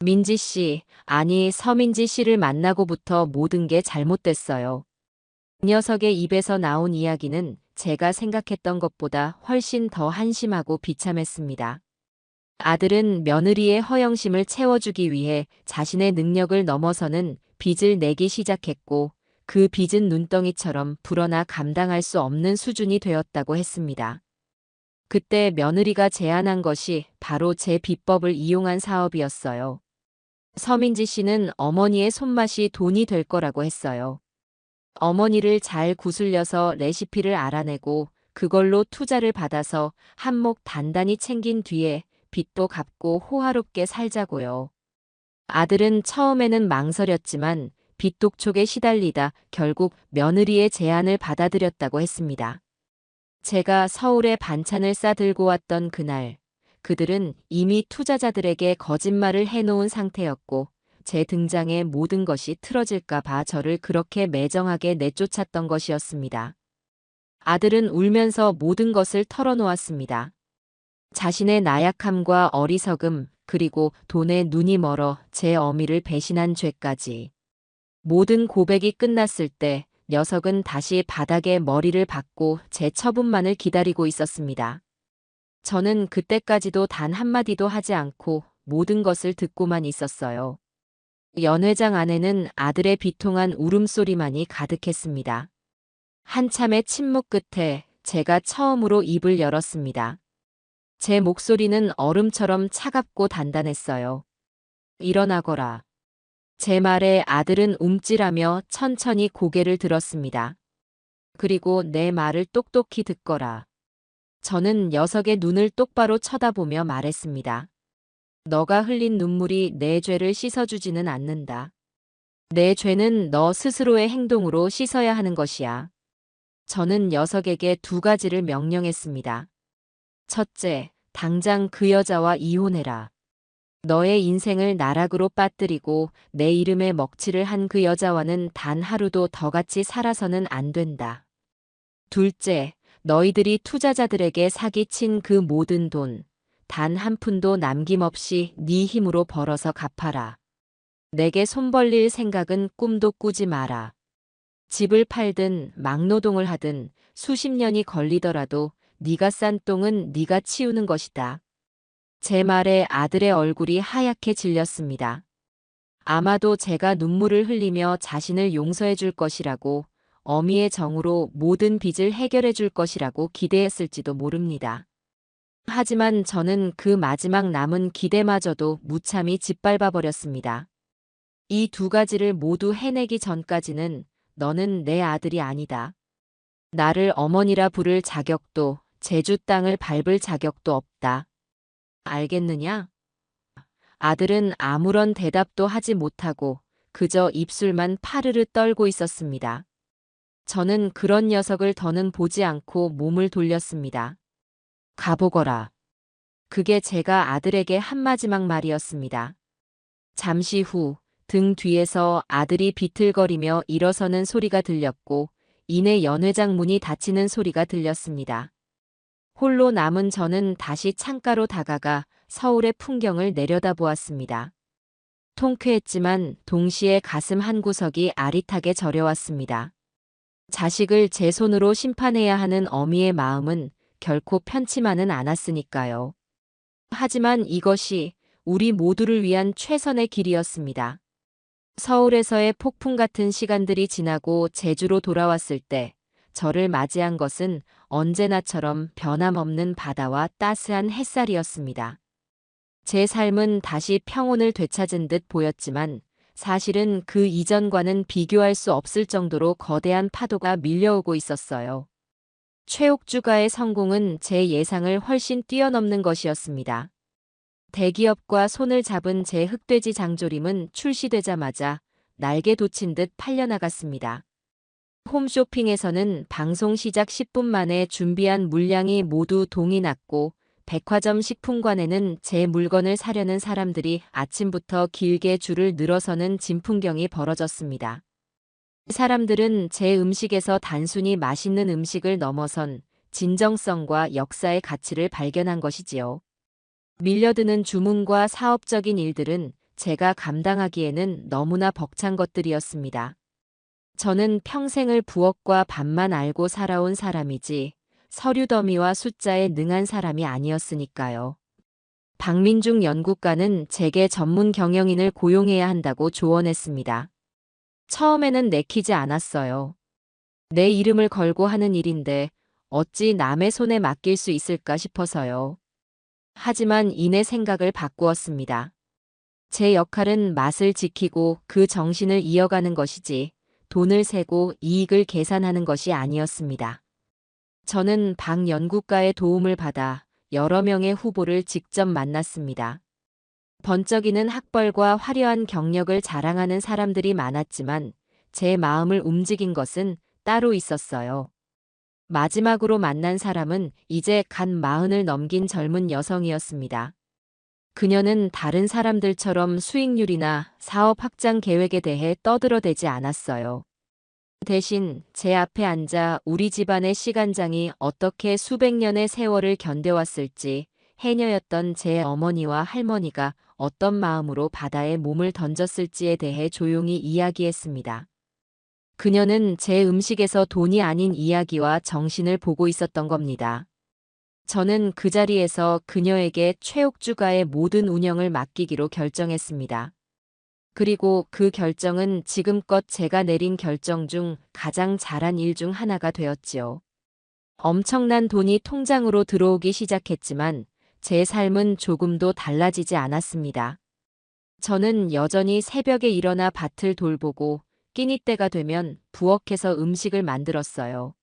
민지 씨, 아니 서민지 씨를 만나고부터 모든 게 잘못됐어요. 그 녀석의 입에서 나온 이야기는 제가 생각했던 것보다 훨씬 더 한심하고 비참했습니다. 아들은 며느리의 허영심을 채워주기 위해 자신의 능력을 넘어서는 빚을 내기 시작했고 그 빚은 눈덩이처럼 불어나 감당할 수 없는 수준이 되었다고 했습니다. 그때 며느리가 제안한 것이 바로 제 비법을 이용한 사업이었어요. 서민지 씨는 어머니의 손맛이 돈이 될 거라고 했어요. 어머니를 잘 구슬려서 레시피를 알아내고 그걸로 투자를 받아서 한몫 단단히 챙긴 뒤에 빚도 갚고 호화롭게 살자고요. 아들은 처음에는 망설였지만 빚독촉에 시달리다 결국 며느리의 제안을 받아들였다고 했습니다. 제가 서울에 반찬을 싸들고 왔던 그날, 그들은 이미 투자자들에게 거짓말을 해놓은 상태였고 제 등장에 모든 것이 틀어질까 봐 저를 그렇게 매정하게 내쫓았던 것이었습니다. 아들은 울면서 모든 것을 털어놓았습니다. 자신의 나약함과 어리석음, 그리고 돈에 눈이 멀어 제 어미를 배신한 죄까지. 모든 고백이 끝났을 때 녀석은 다시 바닥에 머리를 박고 제 처분만을 기다리고 있었습니다. 저는 그때까지도 단 한마디도 하지 않고 모든 것을 듣고만 있었어요. 연회장 안에는 아들의 비통한 울음소리만이 가득했습니다. 한참의 침묵 끝에 제가 처음으로 입을 열었습니다. 제 목소리는 얼음처럼 차갑고 단단했어요. 일어나거라. 제 말에 아들은 움찔하며 천천히 고개를 들었습니다. 그리고 내 말을 똑똑히 듣거라. 저는 녀석의 눈을 똑바로 쳐다보며 말했습니다. 너가 흘린 눈물이 내 죄를 씻어주지는 않는다. 내 죄는 너 스스로의 행동으로 씻어야 하는 것이야. 저는 녀석에게 두 가지를 명령했습니다. 첫째, 당장 그 여자와 이혼해라. 너의 인생을 나락으로 빠뜨리고 내 이름에 먹칠을 한 그 여자와는 단 하루도 더 같이 살아서는 안 된다. 둘째, 너희들이 투자자들에게 사기친 그 모든 돈, 단 한 푼도 남김없이 네 힘으로 벌어서 갚아라. 내게 손 벌릴 생각은 꿈도 꾸지 마라. 집을 팔든 막노동을 하든 수십 년이 걸리더라도 네가 싼 똥은 네가 치우는 것이다. 제 말에 아들의 얼굴이 하얗게 질렸습니다. 아마도 제가 눈물을 흘리며 자신을 용서해 줄 것이라고, 어미의 정으로 모든 빚을 해결해 줄 것이라고 기대했을지도 모릅니다. 하지만 저는 그 마지막 남은 기대마저도 무참히 짓밟아 버렸습니다. 이 두 가지를 모두 해내기 전까지는 너는 내 아들이 아니다. 나를 어머니라 부를 자격도, 제주 땅을 밟을 자격도 없다. 알겠느냐? 아들은 아무런 대답도 하지 못하고 그저 입술만 파르르 떨고 있었습니다. 저는 그런 녀석을 더는 보지 않고 몸을 돌렸습니다. 가보거라. 그게 제가 아들에게 한 마지막 말이었습니다. 잠시 후 등 뒤에서 아들이 비틀거리며 일어서는 소리가 들렸고 이내 연회장 문이 닫히는 소리가 들렸습니다. 홀로 남은 저는 다시 창가로 다가가 서울의 풍경을 내려다보았습니다. 통쾌했지만 동시에 가슴 한구석이 아릿하게 저려왔습니다. 자식을 제 손으로 심판해야 하는 어미의 마음은 결코 편치만은 않았으니까요. 하지만 이것이 우리 모두를 위한 최선의 길이었습니다. 서울에서의 폭풍 같은 시간들이 지나고 제주로 돌아왔을 때 저를 맞이한 것은 언제나처럼 변함없는 바다와 따스한 햇살이었습니다. 제 삶은 다시 평온을 되찾은 듯 보였지만 사실은 그 이전과는 비교할 수 없을 정도로 거대한 파도가 밀려오고 있었어요. 최옥주가의 성공은 제 예상을 훨씬 뛰어넘는 것이었습니다. 대기업과 손을 잡은 제 흑돼지 장조림은 출시되자마자 날개 돋친 듯 팔려나갔습니다. 홈쇼핑에서는 방송 시작 10분 만에 준비한 물량이 모두 동이 났고 백화점 식품관에는 제 물건을 사려는 사람들이 아침부터 길게 줄을 늘어서는 진풍경이 벌어졌습니다. 사람들은 제 음식에서 단순히 맛있는 음식을 넘어선 진정성과 역사의 가치를 발견한 것이지요. 밀려드는 주문과 사업적인 일들은 제가 감당하기에는 너무나 벅찬 것들이었습니다. 저는 평생을 부엌과 밥만 알고 살아온 사람이지 서류 더미와 숫자에 능한 사람이 아니었으니까요. 박민중 연구가는 제게 전문 경영인을 고용해야 한다고 조언했습니다. 처음에는 내키지 않았어요. 내 이름을 걸고 하는 일인데 어찌 남의 손에 맡길 수 있을까 싶어서요. 하지만 이내 생각을 바꾸었습니다. 제 역할은 맛을 지키고 그 정신을 이어가는 것이지 돈을 세고 이익을 계산하는 것이 아니었습니다. 저는 박 연구가의 도움을 받아 여러 명의 후보를 직접 만났습니다. 번쩍이는 학벌과 화려한 경력을 자랑하는 사람들이 많았지만 제 마음을 움직인 것은 따로 있었어요. 마지막으로 만난 사람은 이제 갓 40을 넘긴 젊은 여성이었습니다. 그녀는 다른 사람들처럼 수익률이나 사업 확장 계획에 대해 떠들어대지 않았어요. 대신 제 앞에 앉아 우리 집안의 시간장이 어떻게 수백 년의 세월을 견뎌왔을지, 해녀였던 제 어머니와 할머니가 어떤 마음으로 바다에 몸을 던졌을지에 대해 조용히 이야기했습니다. 그녀는 제 음식에서 돈이 아닌 이야기와 정신을 보고 있었던 겁니다. 저는 그 자리에서 그녀에게 최옥주가의 모든 운영을 맡기기로 결정했습니다. 그리고 그 결정은 지금껏 제가 내린 결정 중 가장 잘한 일 중 하나가 되었지요. 엄청난 돈이 통장으로 들어오기 시작했지만 제 삶은 조금도 달라지지 않았습니다. 저는 여전히 새벽에 일어나 밭을 돌보고 끼니 때가 되면 부엌에서 음식을 만들었어요.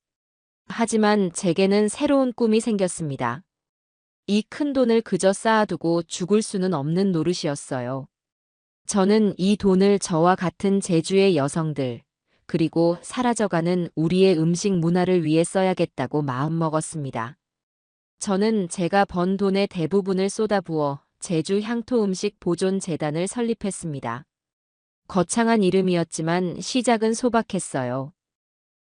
하지만 제게는 새로운 꿈이 생겼습니다. 이 큰 돈을 그저 쌓아두고 죽을 수는 없는 노릇이었어요. 저는 이 돈을 저와 같은 제주의 여성들, 그리고 사라져가는 우리의 음식 문화를 위해 써야겠다고 마음먹었습니다. 저는 제가 번 돈의 대부분을 쏟아부어 제주 향토 음식 보존 재단을 설립했습니다. 거창한 이름이었지만 시작은 소박했어요.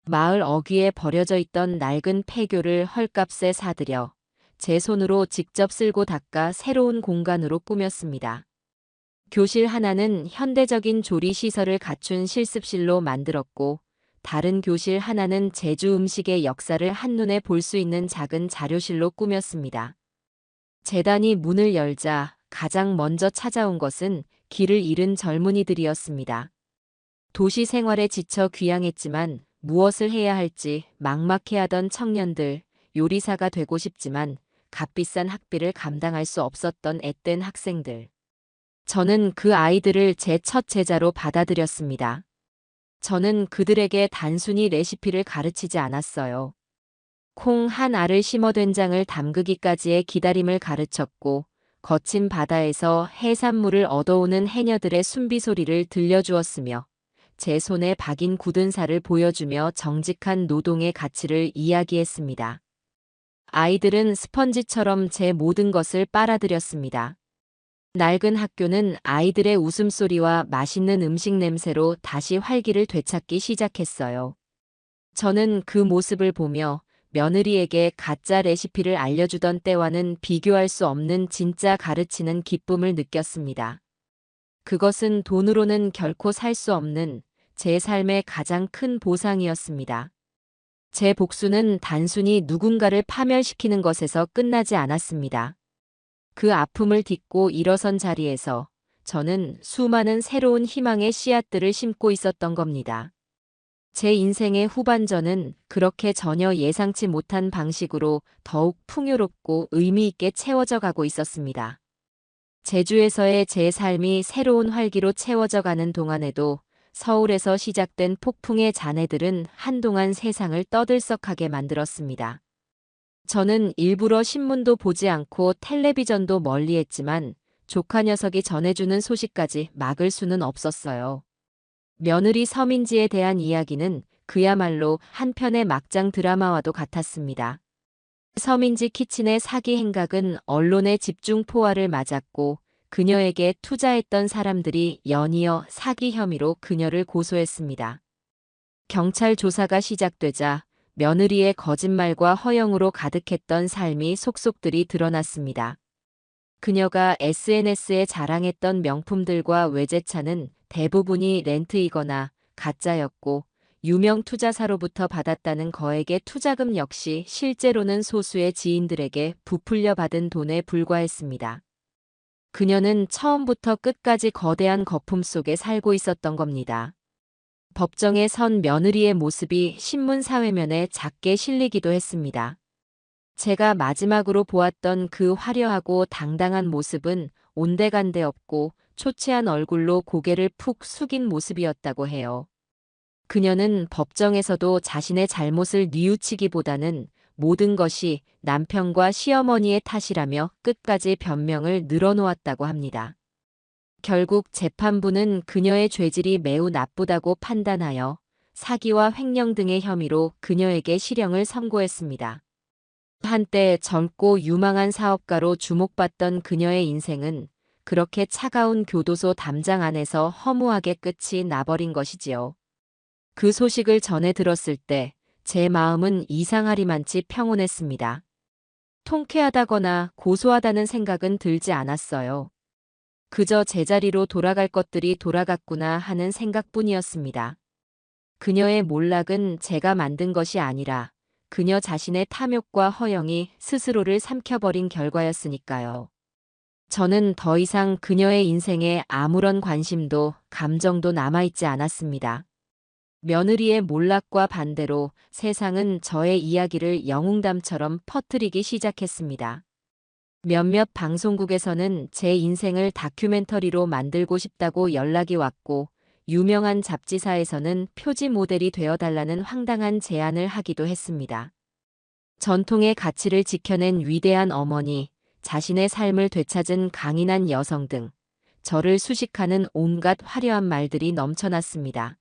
마을 어귀에 버려져 있던 낡은 폐교를 헐값에 사들여 제 손으로 직접 쓸고 닦아 새로운 공간으로 꾸몄습니다. 교실 하나는 현대적인 조리 시설을 갖춘 실습실로 만들었고, 다른 교실 하나는 제주 음식의 역사를 한눈에 볼 수 있는 작은 자료실로 꾸몄습니다. 재단이 문을 열자 가장 먼저 찾아온 것은 길을 잃은 젊은이들이었습니다. 도시 생활에 지쳐 귀향했지만 무엇을 해야 할지 막막해하던 청년들, 요리사가 되고 싶지만 값비싼 학비를 감당할 수 없었던 앳된 학생들. 저는 그 아이들을 제 첫 제자로 받아들였습니다. 저는 그들에게 단순히 레시피를 가르치지 않았어요. 콩 한 알을 심어 된장을 담그기까지의 기다림을 가르쳤고, 거친 바다에서 해산물을 얻어오는 해녀들의 숨비 소리를 들려주었으며, 제 손에 박인 굳은 살을 보여주며 정직한 노동의 가치를 이야기했습니다. 아이들은 스펀지처럼 제 모든 것을 빨아들였습니다. 낡은 학교는 아이들의 웃음소리와 맛있는 음식 냄새로 다시 활기를 되찾기 시작했어요. 저는 그 모습을 보며 며느리에게 가짜 레시피를 알려주던 때와는 비교할 수 없는 진짜 가르치는 기쁨을 느꼈습니다. 그것은 돈으로는 결코 살 수 없는 제 삶의 가장 큰 보상이었습니다. 제 복수는 단순히 누군가를 파멸시키는 것에서 끝나지 않았습니다. 그 아픔을 딛고 일어선 자리에서 저는 수많은 새로운 희망의 씨앗들을 심고 있었던 겁니다. 제 인생의 후반전은 그렇게 전혀 예상치 못한 방식으로 더욱 풍요롭고 의미 있게 채워져 가고 있었습니다. 제주에서의 제 삶이 새로운 활기로 채워져 가는 동안에도 서울에서 시작된 폭풍의 잔해들은 한동안 세상을 떠들썩하게 만들었습니다. 저는 일부러 신문도 보지 않고 텔레비전도 멀리했지만 조카 녀석이 전해주는 소식까지 막을 수는 없었어요. 며느리 서민지에 대한 이야기는 그야말로 한 편의 막장 드라마와도 같았습니다. 서민지 키친의 사기 행각은 언론의 집중 포화를 맞았고, 그녀에게 투자했던 사람들이 연이어 사기 혐의로 그녀를 고소했습니다. 경찰 조사가 시작되자 며느리의 거짓말과 허영으로 가득했던 삶이 속속들이 드러났습니다. 그녀가 SNS에 자랑했던 명품들과 외제차는 대부분이 렌트이거나 가짜였고, 유명 투자사로부터 받았다는 거액의 투자금 역시 실제로는 소수의 지인들에게 부풀려 받은 돈에 불과했습니다. 그녀는 처음부터 끝까지 거대한 거품 속에 살고 있었던 겁니다. 법정에 선 며느리의 모습이 신문 사회면에 작게 실리기도 했습니다. 제가 마지막으로 보았던 그 화려하고 당당한 모습은 온데간데 없고 초췌한 얼굴로 고개를 푹 숙인 모습이었다고 해요. 그녀는 법정에서도 자신의 잘못을 뉘우치기보다는 모든 것이 남편과 시어머니의 탓이라며 끝까지 변명을 늘어놓았다고 합니다. 결국 재판부는 그녀의 죄질이 매우 나쁘다고 판단하여 사기와 횡령 등의 혐의로 그녀에게 실형을 선고했습니다. 한때 젊고 유망한 사업가로 주목받던 그녀의 인생은 그렇게 차가운 교도소 담장 안에서 허무하게 끝이 나버린 것이지요. 그 소식을 전해 들었을 때 제 마음은 이상하리만치 평온했습니다. 통쾌하다거나 고소하다는 생각은 들지 않았어요. 그저 제자리로 돌아갈 것들이 돌아갔구나 하는 생각뿐이었습니다. 그녀의 몰락은 제가 만든 것이 아니라 그녀 자신의 탐욕과 허영이 스스로를 삼켜버린 결과였으니까요. 저는 더 이상 그녀의 인생에 아무런 관심도 감정도 남아있지 않았습니다. 며느리의 몰락과 반대로 세상은 저의 이야기를 영웅담처럼 퍼뜨리기 시작했습니다. 몇몇 방송국에서는 제 인생을 다큐멘터리로 만들고 싶다고 연락이 왔고, 유명한 잡지사에서는 표지 모델이 되어달라는 황당한 제안을 하기도 했습니다. 전통의 가치를 지켜낸 위대한 어머니, 자신의 삶을 되찾은 강인한 여성 등 저를 수식하는 온갖 화려한 말들이 넘쳐났습니다.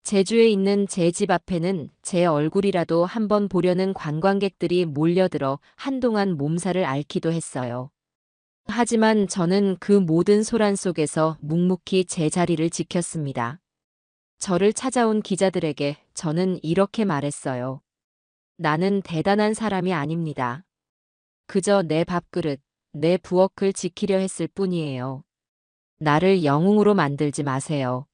제주에 있는 제 집 앞에는 제 얼굴이라도 한번 보려는 관광객들이 몰려들어 한동안 몸살을 앓기도 했어요. 하지만 저는 그 모든 소란 속에서 묵묵히 제 자리를 지켰습니다. 저를 찾아온 기자들에게 저는 이렇게 말했어요. 나는 대단한 사람이 아닙니다. 그저 내 밥그릇, 내 부엌을 지키려 했을 뿐이에요. 나를 영웅으로 만들지 마세요.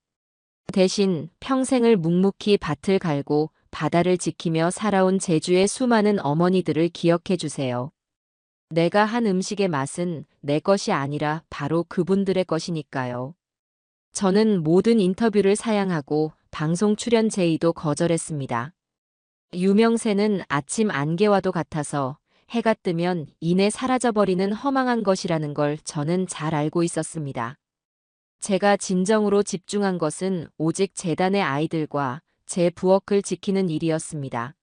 대신 평생을 묵묵히 밭을 갈고 바다를 지키며 살아온 제주의 수많은 어머니들을 기억해 주세요. 내가 한 음식의 맛은 내 것이 아니라 바로 그분들의 것이니까요. 저는 모든 인터뷰를 사양하고 방송 출연 제의도 거절했습니다. 유명세는 아침 안개와도 같아서 해가 뜨면 이내 사라져버리는 허망한 것이라는 걸 저는 잘 알고 있었습니다. 제가 진정으로 집중한 것은 오직 재단의 아이들과 제 부엌을 지키는 일이었습니다.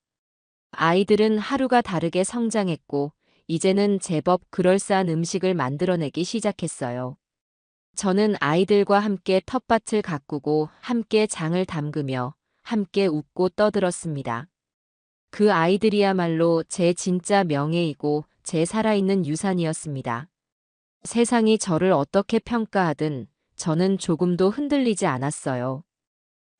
아이들은 하루가 다르게 성장했고, 이제는 제법 그럴싸한 음식을 만들어내기 시작했어요. 저는 아이들과 함께 텃밭을 가꾸고 함께 장을 담그며 함께 웃고 떠들었습니다. 그 아이들이야말로 제 진짜 명예이고 제 살아있는 유산이었습니다. 세상이 저를 어떻게 평가하든 저는 조금도 흔들리지 않았어요.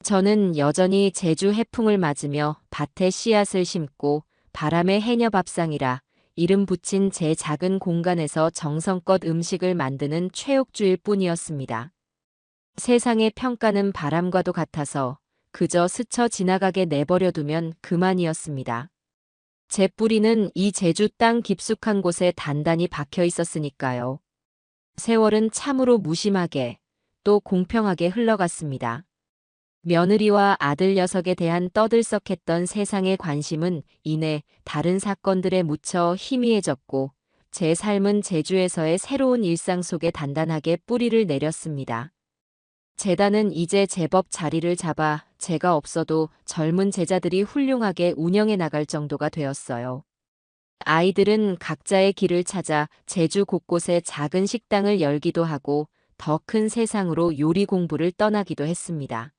저는 여전히 제주 해풍을 맞으며 밭에 씨앗을 심고 바람의 해녀 밥상이라 이름 붙인 제 작은 공간에서 정성껏 음식을 만드는 최옥주일 뿐이었습니다. 세상의 평가는 바람과도 같아서 그저 스쳐 지나가게 내버려두면 그만이었습니다. 제 뿌리는 이 제주 땅 깊숙한 곳에 단단히 박혀 있었으니까요. 세월은 참으로 무심하게 또 공평하게 흘러갔습니다. 며느리와 아들 녀석에 대한 떠들썩했던 세상의 관심은 이내 다른 사건들에 묻혀 희미해졌고 제 삶은 제주에서의 새로운 일상 속에 단단하게 뿌리를 내렸습니다. 재단은 이제 제법 자리를 잡아 제가 없어도 젊은 제자들이 훌륭하게 운영해 나갈 정도가 되었어요. 아이들은 각자의 길을 찾아 제주 곳곳에 작은 식당을 열기도 하고 더 큰 세상으로 요리 공부를 떠나기도 했습니다.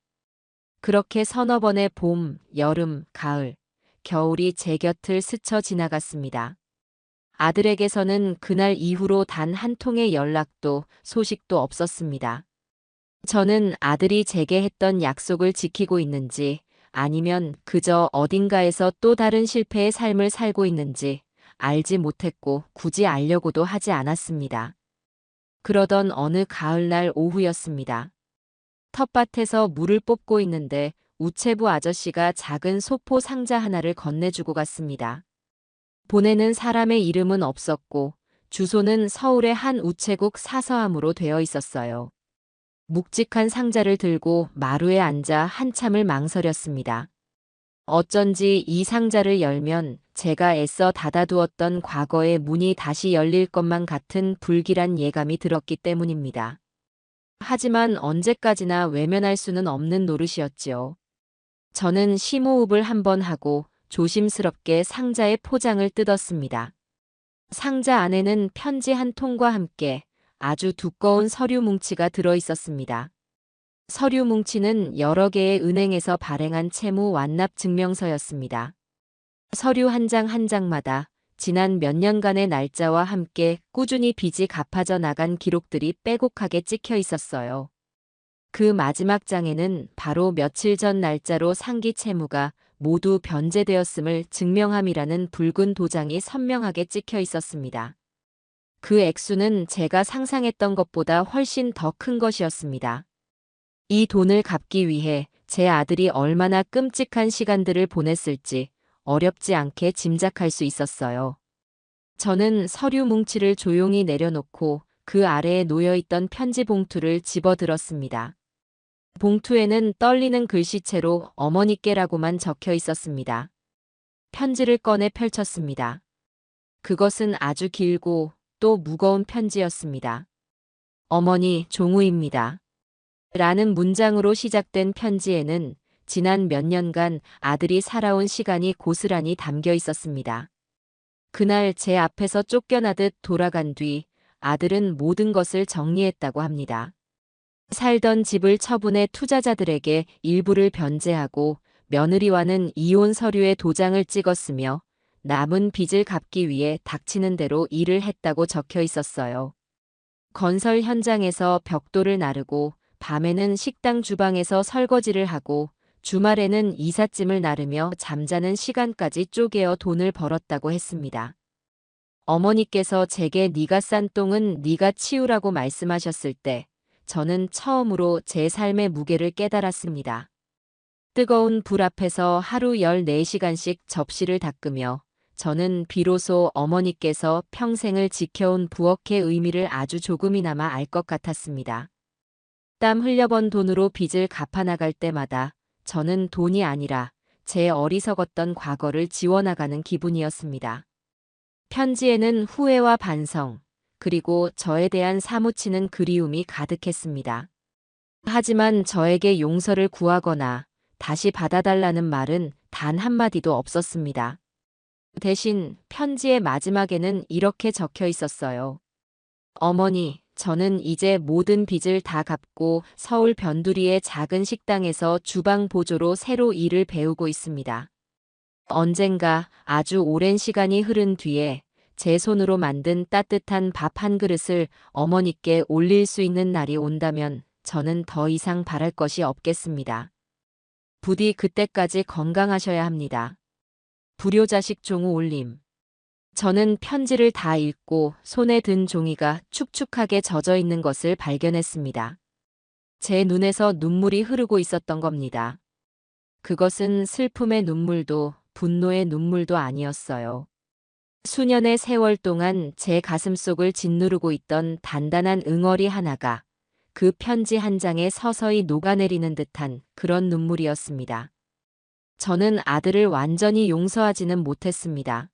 그렇게 서너 번의 봄, 여름, 가을, 겨울이 제 곁을 스쳐 지나갔습니다. 아들에게서는 그날 이후로 단 한 통의 연락도 소식도 없었습니다. 저는 아들이 제게 했던 약속을 지키고 있는지 아니면 그저 어딘가에서 또 다른 실패의 삶을 살고 있는지 알지 못했고 굳이 알려고도 하지 않았습니다. 그러던 어느 가을날 오후였습니다. 텃밭에서 물을 뽑고 있는데 우체부 아저씨가 작은 소포 상자 하나를 건네주고 갔습니다. 보내는 사람의 이름은 없었고 주소는 서울의 한 우체국 사서함으로 되어 있었어요. 묵직한 상자를 들고 마루에 앉아 한참을 망설였습니다. 어쩐지 이 상자를 열면 제가 애써 닫아두었던 과거의 문이 다시 열릴 것만 같은 불길한 예감이 들었기 때문입니다. 하지만 언제까지나 외면할 수는 없는 노릇이었지요. 저는 심호흡을 한번 하고 조심스럽게 상자의 포장을 뜯었습니다. 상자 안에는 편지 한 통과 함께 아주 두꺼운 서류 뭉치가 들어 있었습니다. 서류 뭉치는 여러 개의 은행에서 발행한 채무 완납 증명서였습니다. 서류 한 장 한 장마다 지난 몇 년간의 날짜와 함께 꾸준히 빚이 갚아져 나간 기록들이 빼곡하게 찍혀 있었어요. 그 마지막 장에는 바로 며칠 전 날짜로 상기 채무가 모두 변제되었음을 증명함이라는 붉은 도장이 선명하게 찍혀 있었습니다. 그 액수는 제가 상상했던 것보다 훨씬 더 큰 것이었습니다. 이 돈을 갚기 위해 제 아들이 얼마나 끔찍한 시간들을 보냈을지 어렵지 않게 짐작할 수 있었어요. 저는 서류 뭉치를 조용히 내려놓고 그 아래에 놓여있던 편지 봉투를 집어들었습니다. 봉투에는 떨리는 글씨체로 어머니께라고만 적혀 있었습니다. 편지를 꺼내 펼쳤습니다. 그것은 아주 길고 또 무거운 편지였습니다. 어머니, 종우입니다. 라는 문장으로 시작된 편지에는 지난 몇 년간 아들이 살아온 시간이 고스란히 담겨 있었습니다. 그날 제 앞에서 쫓겨나듯 돌아간 뒤 아들은 모든 것을 정리했다고 합니다. 살던 집을 처분해 투자자들에게 일부를 변제하고 며느리와는 이혼 서류에 도장을 찍었으며 남은 빚을 갚기 위해 닥치는 대로 일을 했다고 적혀 있었어요. 건설 현장에서 벽돌을 나르고 밤에는 식당 주방에서 설거지를 하고 주말에는 이삿짐을 나르며 잠자는 시간까지 쪼개어 돈을 벌었다고 했습니다. 어머니께서 제게 네가 싼 똥은 네가 치우라고 말씀하셨을 때 저는 처음으로 제 삶의 무게를 깨달았습니다. 뜨거운 불 앞에서 하루 14시간씩 접시를 닦으며 저는 비로소 어머니께서 평생을 지켜온 부엌의 의미를 아주 조금이나마 알 것 같았습니다. 땀 흘려번 돈으로 빚을 갚아나갈 때마다 저는 돈이 아니라 제 어리석었던 과거를 지워나가는 기분이었습니다. 편지에는 후회와 반성, 그리고 저에 대한 사무치는 그리움이 가득했습니다. 하지만 저에게 용서를 구하거나 다시 받아달라는 말은 단 한마디도 없었습니다. 대신 편지의 마지막에는 이렇게 적혀 있었어요. 어머니, 저는 이제 모든 빚을 다 갚고 서울 변두리의 작은 식당에서 주방 보조로 새로 일을 배우고 있습니다. 언젠가 아주 오랜 시간이 흐른 뒤에 제 손으로 만든 따뜻한 밥 한 그릇을 어머니께 올릴 수 있는 날이 온다면 저는 더 이상 바랄 것이 없겠습니다. 부디 그때까지 건강하셔야 합니다. 불효자식 종우 올림. 저는 편지를 다 읽고 손에 든 종이가 축축하게 젖어 있는 것을 발견했습니다. 제 눈에서 눈물이 흐르고 있었던 겁니다. 그것은 슬픔의 눈물도 분노의 눈물도 아니었어요. 수년의 세월 동안 제 가슴속을 짓누르고 있던 단단한 응어리 하나가 그 편지 한 장에 서서히 녹아내리는 듯한 그런 눈물이었습니다. 저는 아들을 완전히 용서하지는 못했습니다.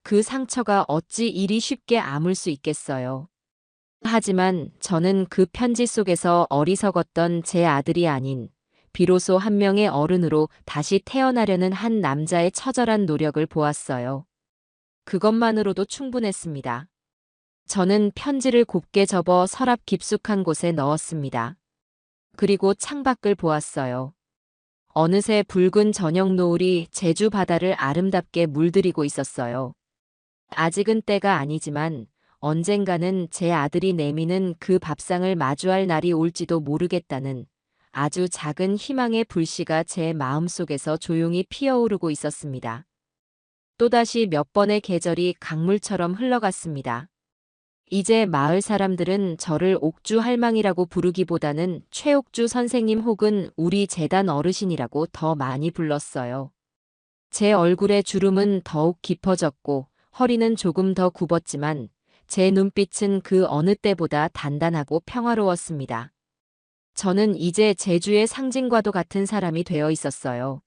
그 상처가 어찌 이리 쉽게 아물 수 있겠어요. 하지만 저는 그 편지 속에서 어리석었던 제 아들이 아닌 비로소 한 명의 어른으로 다시 태어나려는 한 남자의 처절한 노력을 보았어요. 그것만으로도 충분했습니다. 저는 편지를 곱게 접어 서랍 깊숙한 곳에 넣었습니다. 그리고 창밖을 보았어요. 어느새 붉은 저녁 노을이 제주 바다를 아름답게 물들이고 있었어요. 아직은 때가 아니지만 언젠가는 제 아들이 내미는 그 밥상을 마주할 날이 올지도 모르겠다는 아주 작은 희망의 불씨가 제 마음속에서 조용히 피어오르고 있었습니다. 또다시 몇 번의 계절이 강물처럼 흘러갔습니다. 이제 마을 사람들은 저를 옥주 할망이라고 부르기보다는 최옥주 선생님 혹은 우리 재단 어르신이라고 더 많이 불렀어요. 제 얼굴의 주름은 더욱 깊어졌고 허리는 조금 더 굽었지만 제 눈빛은 그 어느 때보다 단단하고 평화로웠습니다. 저는 이제 제주의 상징과도 같은 사람이 되어 있었어요.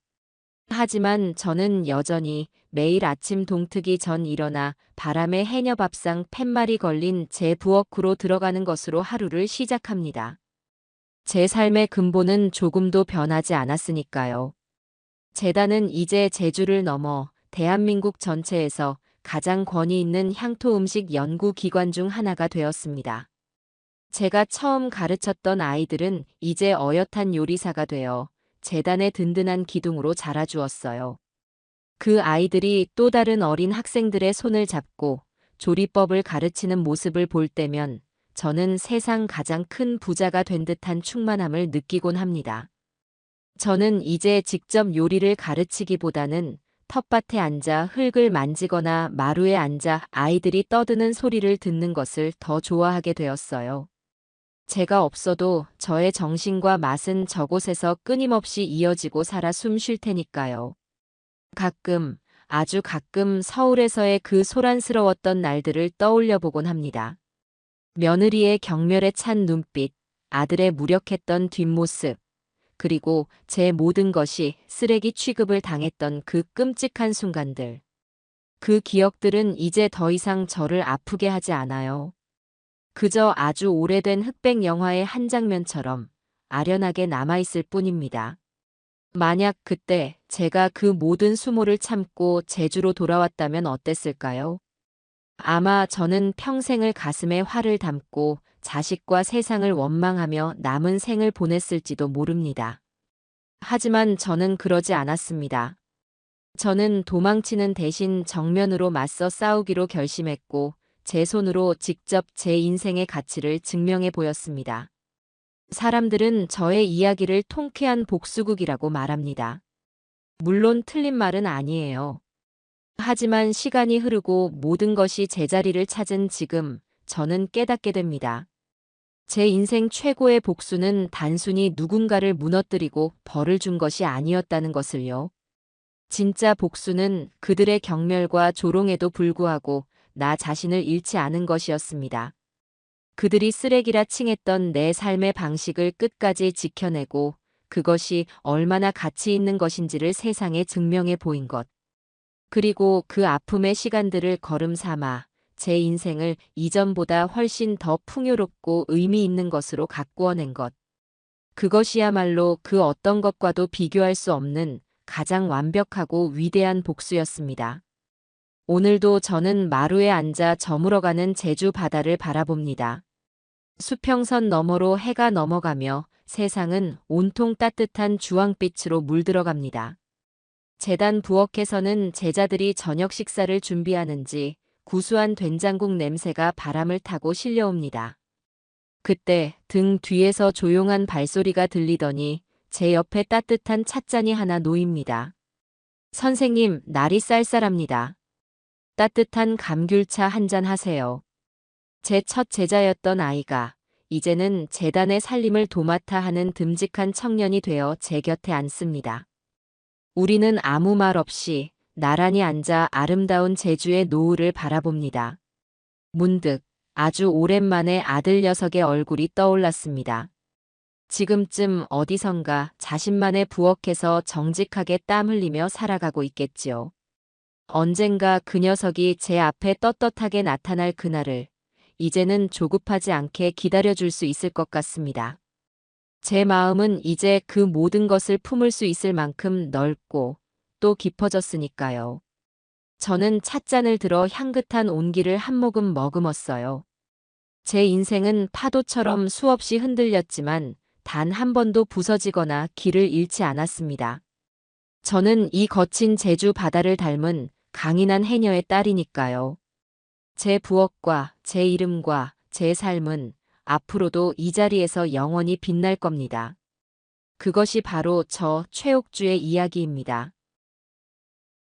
하지만 저는 여전히 매일 아침 동트기 전 일어나 바람에 해녀 밥상 팻말이 걸린 제 부엌으로 들어가는 것으로 하루를 시작합니다. 제 삶의 근본은 조금도 변하지 않았으니까요. 재단은 이제 제주를 넘어 대한민국 전체에서 가장 권위 있는 향토 음식 연구 기관 중 하나가 되었습니다. 제가 처음 가르쳤던 아이들은 이제 어엿한 요리사가 되어 재단의 든든한 기둥으로 자라주었어요. 그 아이들이 또 다른 어린 학생들의 손을 잡고 조리법을 가르치는 모습을 볼 때면 저는 세상 가장 큰 부자가 된 듯한 충만함을 느끼곤 합니다. 저는 이제 직접 요리를 가르치기보다는 텃밭에 앉아 흙을 만지거나 마루에 앉아 아이들이 떠드는 소리를 듣는 것을 더 좋아하게 되었어요. 제가 없어도 저의 정신과 맛은 저곳에서 끊임없이 이어지고 살아 숨 쉴 테니까요. 가끔, 아주 가끔 서울에서의 그 소란스러웠던 날들을 떠올려 보곤 합니다. 며느리의 경멸에 찬 눈빛, 아들의 무력했던 뒷모습, 그리고 제 모든 것이 쓰레기 취급을 당했던 그 끔찍한 순간들. 그 기억들은 이제 더 이상 저를 아프게 하지 않아요. 그저 아주 오래된 흑백 영화의 한 장면처럼 아련하게 남아있을 뿐입니다. 만약 그때 제가 그 모든 수모를 참고 제주로 돌아왔다면 어땠을까요? 아마 저는 평생을 가슴에 화를 담고 자식과 세상을 원망하며 남은 생을 보냈을지도 모릅니다. 하지만 저는 그러지 않았습니다. 저는 도망치는 대신 정면으로 맞서 싸우기로 결심했고, 제 손으로 직접 제 인생의 가치를 증명해 보였습니다. 사람들은 저의 이야기를 통쾌한 복수극이라고 말합니다. 물론 틀린 말은 아니에요. 하지만 시간이 흐르고 모든 것이 제자리를 찾은 지금, 저는 깨닫게 됩니다. 제 인생 최고의 복수는 단순히 누군가를 무너뜨리고 벌을 준 것이 아니었다는 것을요. 진짜 복수는 그들의 경멸과 조롱에도 불구하고 나 자신을 잃지 않은 것이었습니다. 그들이 쓰레기라 칭했던 내 삶의 방식을 끝까지 지켜내고 그것이 얼마나 가치 있는 것인지를 세상에 증명해 보인 것. 그리고 그 아픔의 시간들을 걸음 삼아 제 인생을 이전보다 훨씬 더 풍요롭고 의미 있는 것으로 가꾸어낸 것. 그것이야말로 그 어떤 것과도 비교할 수 없는 가장 완벽하고 위대한 복수였습니다. 오늘도 저는 마루에 앉아 저물어가는 제주 바다를 바라봅니다. 수평선 너머로 해가 넘어가며 세상은 온통 따뜻한 주황빛으로 물들어갑니다. 재단 부엌에서는 제자들이 저녁 식사를 준비하는지 구수한 된장국 냄새가 바람을 타고 실려옵니다. 그때 등 뒤에서 조용한 발소리가 들리더니 제 옆에 따뜻한 찻잔이 하나 놓입니다. 선생님, 날이 쌀쌀합니다. 따뜻한 감귤차 한 잔 하세요. 제 첫 제자였던 아이가 이제는 재단의 살림을 도맡아 하는 듬직한 청년이 되어 제 곁에 앉습니다. 우리는 아무 말 없이 나란히 앉아 아름다운 제주의 노을을 바라봅니다. 문득 아주 오랜만에 아들 녀석의 얼굴이 떠올랐습니다. 지금쯤 어디선가 자신만의 부엌에서 정직하게 땀 흘리며 살아가고 있겠지요. 언젠가 그 녀석이 제 앞에 떳떳하게 나타날 그날을 이제는 조급하지 않게 기다려줄 수 있을 것 같습니다. 제 마음은 이제 그 모든 것을 품을 수 있을 만큼 넓고 또 깊어졌으니까요. 저는 찻잔을 들어 향긋한 온기를 한 모금 머금었어요. 제 인생은 파도처럼 수없이 흔들렸지만 단 한 번도 부서지거나 길을 잃지 않았습니다. 저는 이 거친 제주 바다를 닮은 강인한 해녀의 딸이니까요. 제 부엌과 제 이름과 제 삶은 앞으로도 이 자리에서 영원히 빛날 겁니다. 그것이 바로 저 최옥주의 이야기입니다.